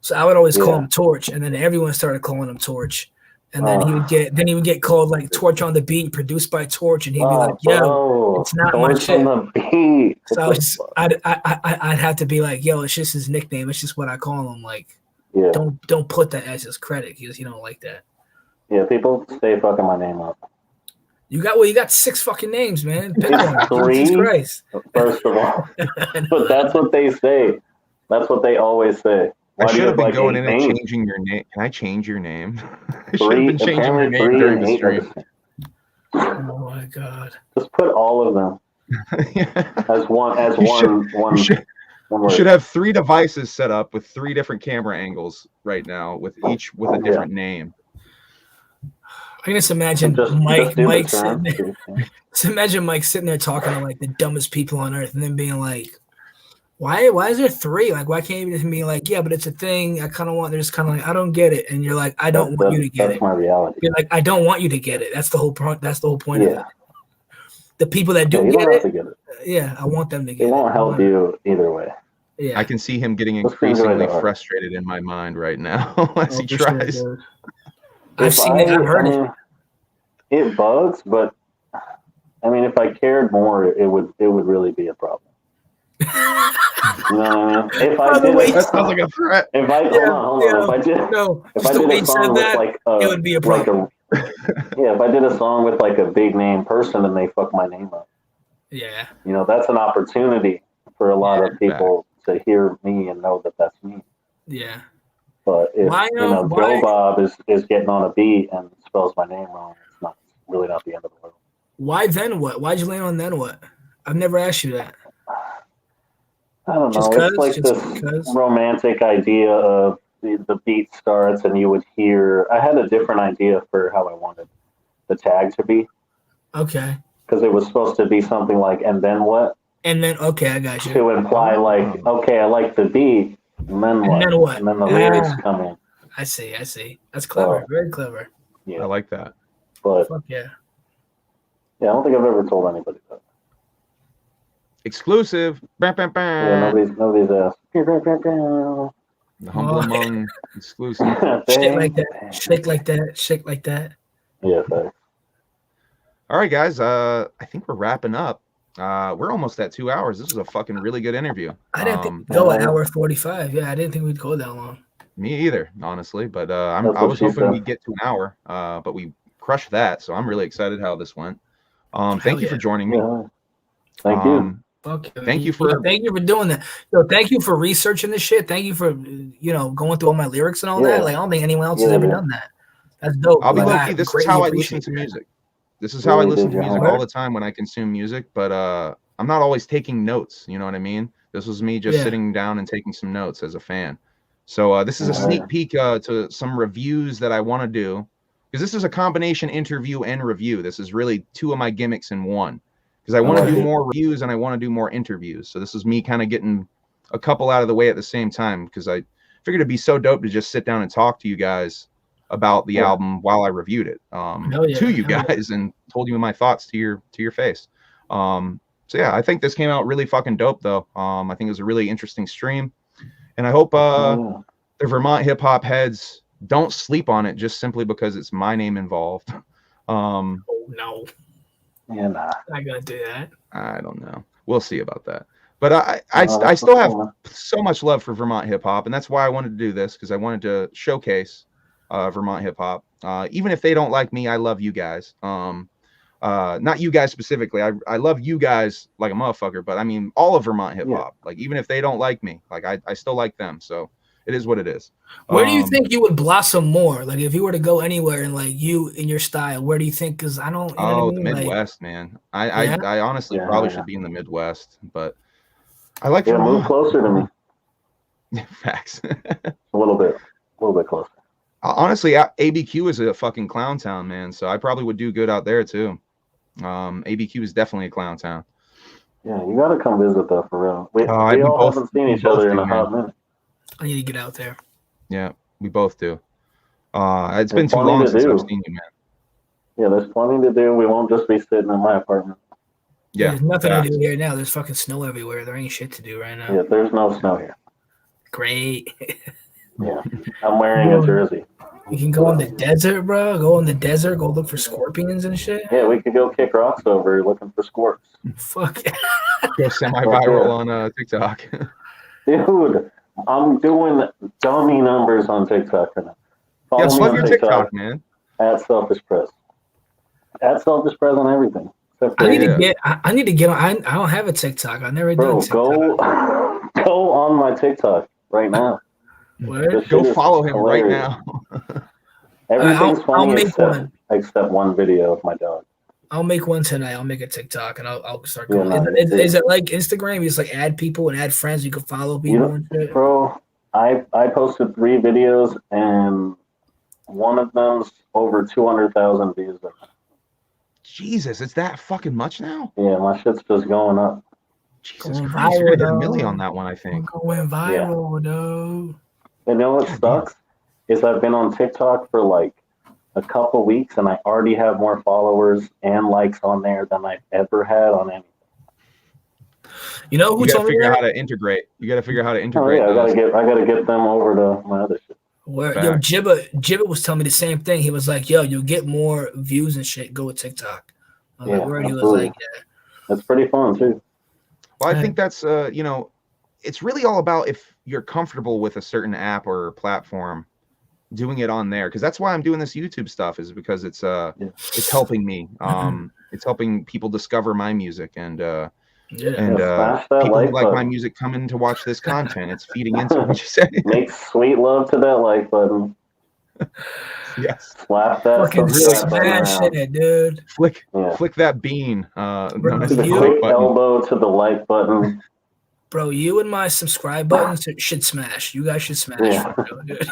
So I would always call him Torch, and then everyone started calling him Torch. And then he would get called Torch on the Beat, produced by Torch, and he'd be like, "Yo, it's not my shit." So I'd have to be like, "Yo, it's just his nickname. It's just what I call him." Don't put that as his credit because you don't like that. Yeah, people stay fucking my name up. You got 6 fucking names, man. Pick one. 3. Jesus Christ. First of all, but that's what they say. That's what they always say. I should have been going in and changing your name. Can I change your name? I should have been changing your name during the stream. Oh my god! Just put all of them as one. You should have 3 devices set up with 3 different camera angles right now, with each with a different name. I can just imagine Mike sitting there. Just imagine Mike sitting there talking to the dumbest people on earth, and then being like, Why is there 3? Like, why can't you just be like, yeah, but it's a thing. I kind of want. They're just kind of like, I don't get it, and you're like, I don't want you to get it. That's my reality. You're like, I don't want you to get it. That's the whole point. That's the whole point of it. The people that do get it, yeah, I want them to get it. It won't help you either way. Yeah, I can see him getting increasingly frustrated in my mind right now as he tries. Sure, I've seen it. I've heard it. It bugs, but I mean, if I cared more, it would really be a problem. You know what I mean? If I did, that sounds like a threat. If I hold on, if I did a song with like it would be a problem. If I did a song with like a big name person and they fuck my name up, you know, that's an opportunity for a lot of people to hear me and know that that's me. Yeah. But if Joe Bob is getting on a beat and spells my name wrong, it's not really not the end of the world. Why then what? Why'd you land on then what? I've never asked you that. I don't know. It's like this romantic idea of the beat starts and you would hear. I had a different idea for how I wanted the tag to be. Okay. Because it was supposed to be something like, and then what? And then, okay, I got you. To imply like, okay, I like the beat, and then what? And then what? And then the lyrics come in. I see. That's clever. Very clever. Yeah. I like that. But fuck yeah. Yeah, I don't think I've ever told anybody that. Exclusive. Bah, bah, bah. Yeah, nobody's asked. The humble among exclusive. Shit like that. Shit like that. Shit like that. Yeah, thanks. All right, guys. I think we're wrapping up. We're almost at 2 hours. This is a fucking really good interview. I didn't think we'd go an hour 45. Yeah, I didn't think we'd go that long. Me either, honestly. But I was hoping we'd get to an hour. But we crushed that. So I'm really excited how this went. Thank you for joining me. Yeah. Thank you. Thank you for doing that. So thank you for researching this shit. Thank you for going through all my lyrics and all that. Like I don't think anyone else has ever done that. That's dope. I'll be lucky. This is how I listen to music. This is how I listen to music all the time when I consume music. But I'm not always taking notes. You know what I mean? This was me just sitting down and taking some notes as a fan. So this is a sneak peek to some reviews that I want to do, because this is a combination interview and review. This is really two of my gimmicks in one. Because I want to do more reviews and I want to do more interviews. So this is me kind of getting a couple out of the way at the same time, because I figured it'd be so dope to just sit down and talk to you guys about the album while I reviewed it to you guys and told you my thoughts to your face. So yeah, I think this came out really fucking dope though. I think it was a really interesting stream, and I hope the Vermont hip hop heads don't sleep on it just simply because it's my name involved. No. Yeah, nah. Not gonna do that. I don't know. We'll see about that. But I still have so much love for Vermont hip hop, and that's why I wanted to do this, because I wanted to showcase Vermont hip hop. Even if they don't like me, I love you guys. Not you guys specifically. I love you guys like a motherfucker, but I mean all of Vermont hip hop. Like even if they don't like me, like I still like them. So it is what it is. Where do you think you would blossom more? Like if you were to go anywhere and like you in your style, where do you think? Because I don't. The Midwest, man. I honestly probably should be in the Midwest, but I like to move closer to me. Facts. a little bit closer. Honestly, ABQ is a fucking clown town, man. So I probably would do good out there too. ABQ is definitely a clown town. Yeah, you gotta come visit though, for real. We all haven't seen each other in a hot minute. I need to get out there. Yeah, we both do. It's been too long since I've seen you, man. Yeah, there's plenty to do. We won't just be sitting in my apartment. Yeah, there's nothing to do here now. There's fucking snow everywhere. There ain't shit to do right now. Yeah, there's no snow here. Great. Yeah, I'm wearing a jersey. We can go in the desert, bro. Go in the desert. Go look for scorpions and shit. Yeah, we could go kick rocks over looking for squirts. Fuck. Go semi-viral on TikTok. Dude, I'm doing dummy numbers on TikTok right now. Yeah, plug your TikTok, man. At Selfish Press. At Selfish Press on everything. I need to get on. I don't have a TikTok. I never done TikTok. Go on my TikTok right now. Go follow him right now. Everything's funny except one video of my dog. I'll make one tonight. I'll make a TikTok and I'll start going. Is it like Instagram? You just like add people and add friends. You can follow people and shit. Bro, I posted 3 videos and one of them's over 200,000 views. Jesus, it's that fucking much now? Yeah, my shit's just going up. Jesus Christ, you're gonna hit a million on that one, I I'm think. going viral, though. You know what sucks? Is I've been on TikTok for like a couple weeks and I already have more followers and likes on there than I've ever had on anything. You know who You gotta told me figure out that? how to integrate. You gotta figure out how to Oh integrate. yeah, I gotta get them over to my other shit. Yo, Jibba was telling me the same thing. He was like, "Yo, you'll get more views and shit. Go with TikTok." I was like, word. He was like, "Yeah, that's pretty fun too." Well, I think that's you know, it's really all about if you're comfortable with a certain app or platform, doing it on there. Because that's why I'm doing this YouTube stuff, is because it's helping me. It's helping people discover my music and people who like my music come in to watch this content. It's feeding into what you say. Make sweet love to that like button. Yes. Slap that. Fucking smash it, dude. Flick that bean. Bro, quick elbow to the like button. Bro, you and my subscribe buttons should smash. You guys should smash. Yeah. Dude.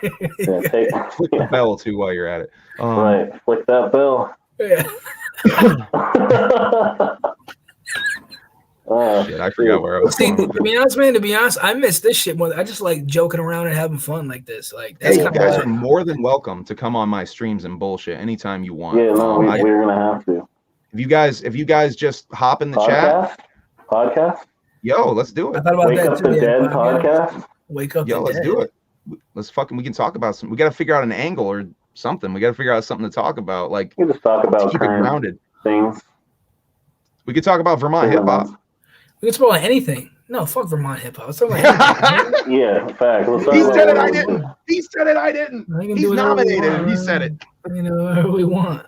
Flick the bell too while you're at it. Right. Flick that bell. Yeah. Shit, I forgot where I was going. To be honest, man, I miss this shit more. I just like joking around and having fun like this. Like, that's hey, you guys are more than welcome to come on my streams and bullshit anytime you want. Yeah, no, we're gonna have to. If you guys just hop in the chat. Podcast? Yo, let's do it. I thought about Wake Up the Dead podcast. Wake up. Yo, let's do it. We can talk about we got to figure out an angle or something. We got to figure out something to talk about. Like, we just talk about keep it grounded things. We could talk about Vermont hip hop. We can talk about anything. No, fuck Vermont hip hop. Yeah, fact. He said it. I didn't. He said it. I didn't. He's nominated. And he said it. You know, whatever we want.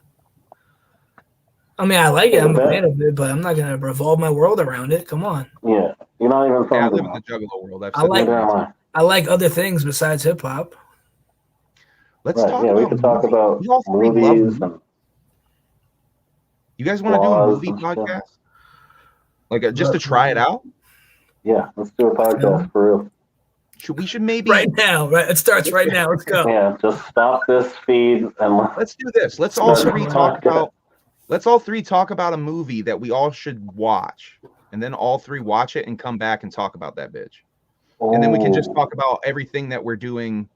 I mean, I like it. I'm a fan of it, but I'm not gonna revolve my world around it. Come on. Yeah, you're not even from. I live in the Juggalo world. I like other things besides hip hop. Let's talk. Yeah, we can talk about movies. You guys want to do a movie podcast? Like just to try it out? Yeah, let's do a podcast for real. We should maybe right now. Right, it starts right now. Let's go. Yeah, just stop this feed and let's do this. Let's all three talk about. Let's all three talk about a movie that we all should watch, and then all three watch it and come back and talk about that bitch. And then we can just talk about everything that we're doing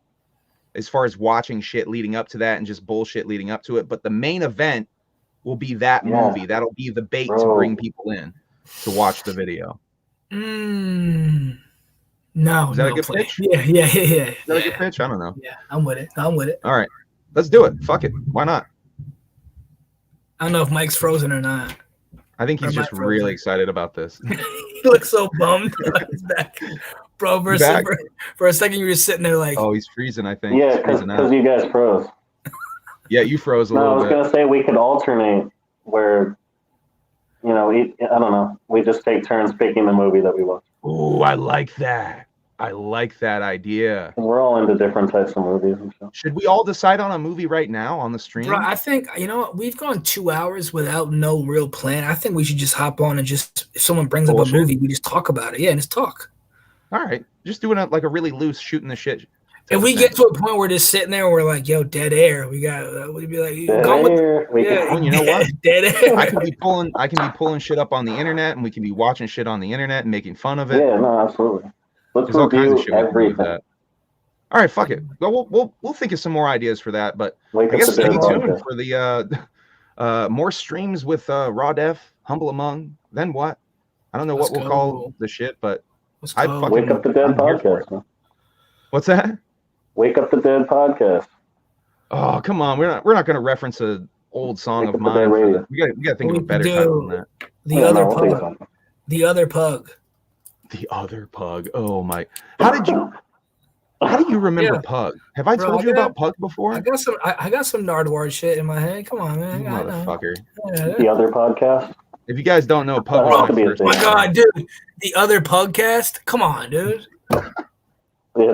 as far as watching shit leading up to that and just bullshit leading up to it. But the main event will be that movie. That'll be the bait to bring people in to watch the video. No. Is that a good pitch? Yeah. Is that a good pitch? I don't know. Yeah, I'm with it. All right. Let's do it. Fuck it. Why not? I don't know if Mike's frozen or not. I think he's just really excited about this. He looks so bummed. He's back. Bro, for a second, you were just sitting there like... Oh, he's freezing, I think. Yeah, because you guys froze. Yeah, you froze a little bit. I was going to say we could alternate where, you know, I don't know. We just take turns picking the movie that we watch. Oh, I like that. I like that idea. And we're all into different types of movies and stuff. Should we all decide on a movie right now on the stream? Bro, I think, you know what? We've gone 2 hours without no real plan. I think we should just hop on and just, if someone brings up a movie, we just talk about it. Yeah, and just talk. All right. Just doing it like a really loose shooting the shit. If we get to a point where we're just sitting there and we're like, yo, dead air, we got, we'd be like, you know what? Dead air. I can be pulling shit up on the internet, and we can be watching shit on the internet and making fun of it. Yeah, no, absolutely. There's all kinds of shit everything. All right, fuck it. Well, we'll think of some more ideas for that, but I guess stay tuned for the more streams with Raw Deff, Humble Among, then what? I don't know what we'll call the shit, but I'd fucking Wake Up the Dead podcast. What's that? Wake Up the Dead podcast. Oh, come on. We're not going to reference an old song of mine. We got to think of a better title than that. The other pug. The other pug. The other pug. Oh my! How do you remember Pug? Have I told you about Pug before? I got some Nardwuar shit in my head. Come on, man. Motherfucker. The other podcast. If you guys don't know, Pug was my first. Oh my god, dude! The other Pugcast. Come on, dude. Yeah,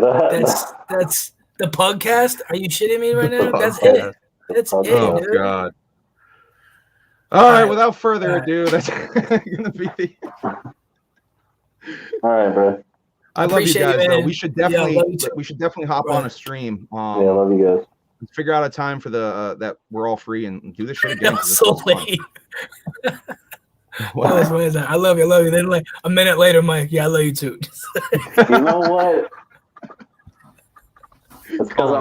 that's the Pugcast. Are you shitting me right now? That's it. That's it. Oh dude. god. All right. Without further ado, that's gonna be the. All right, bro. I love you guys. Though. We should definitely hop on a stream. Yeah, I love you guys. Let's figure out a time for the that we're all free and do this shit again. So late. I love you. Then like a minute later, Mike, yeah, I love you too. You know what? It's because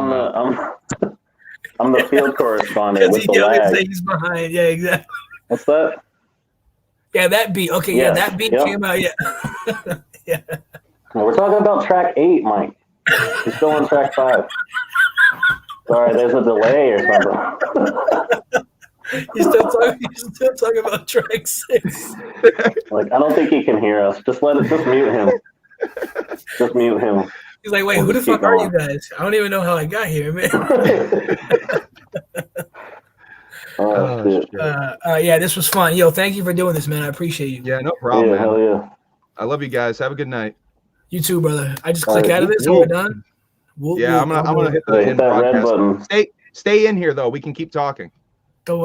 I'm the field correspondent with the lag. He's behind. Yeah, exactly. What's that? Yeah, that beat. Okay, yeah, that beat came out. Yeah. Yeah. No, we're talking about track 8, Mike. You're still on track 5. Sorry, there's a delay or something. You're still talking about track 6. Like, I don't think he can hear us. Just mute him. Just mute him. He's like, wait, who the fuck are you guys? I don't even know how I got here, man. Shit. Yeah, this was fun. Yo, thank you for doing this, man. I appreciate you. Yeah, no problem, man. Hell yeah. I love you guys. Have a good night. You too, brother. I just click out of this and we're done. I'm gonna hit the hit that red button. Stay in here though. We can keep talking. Go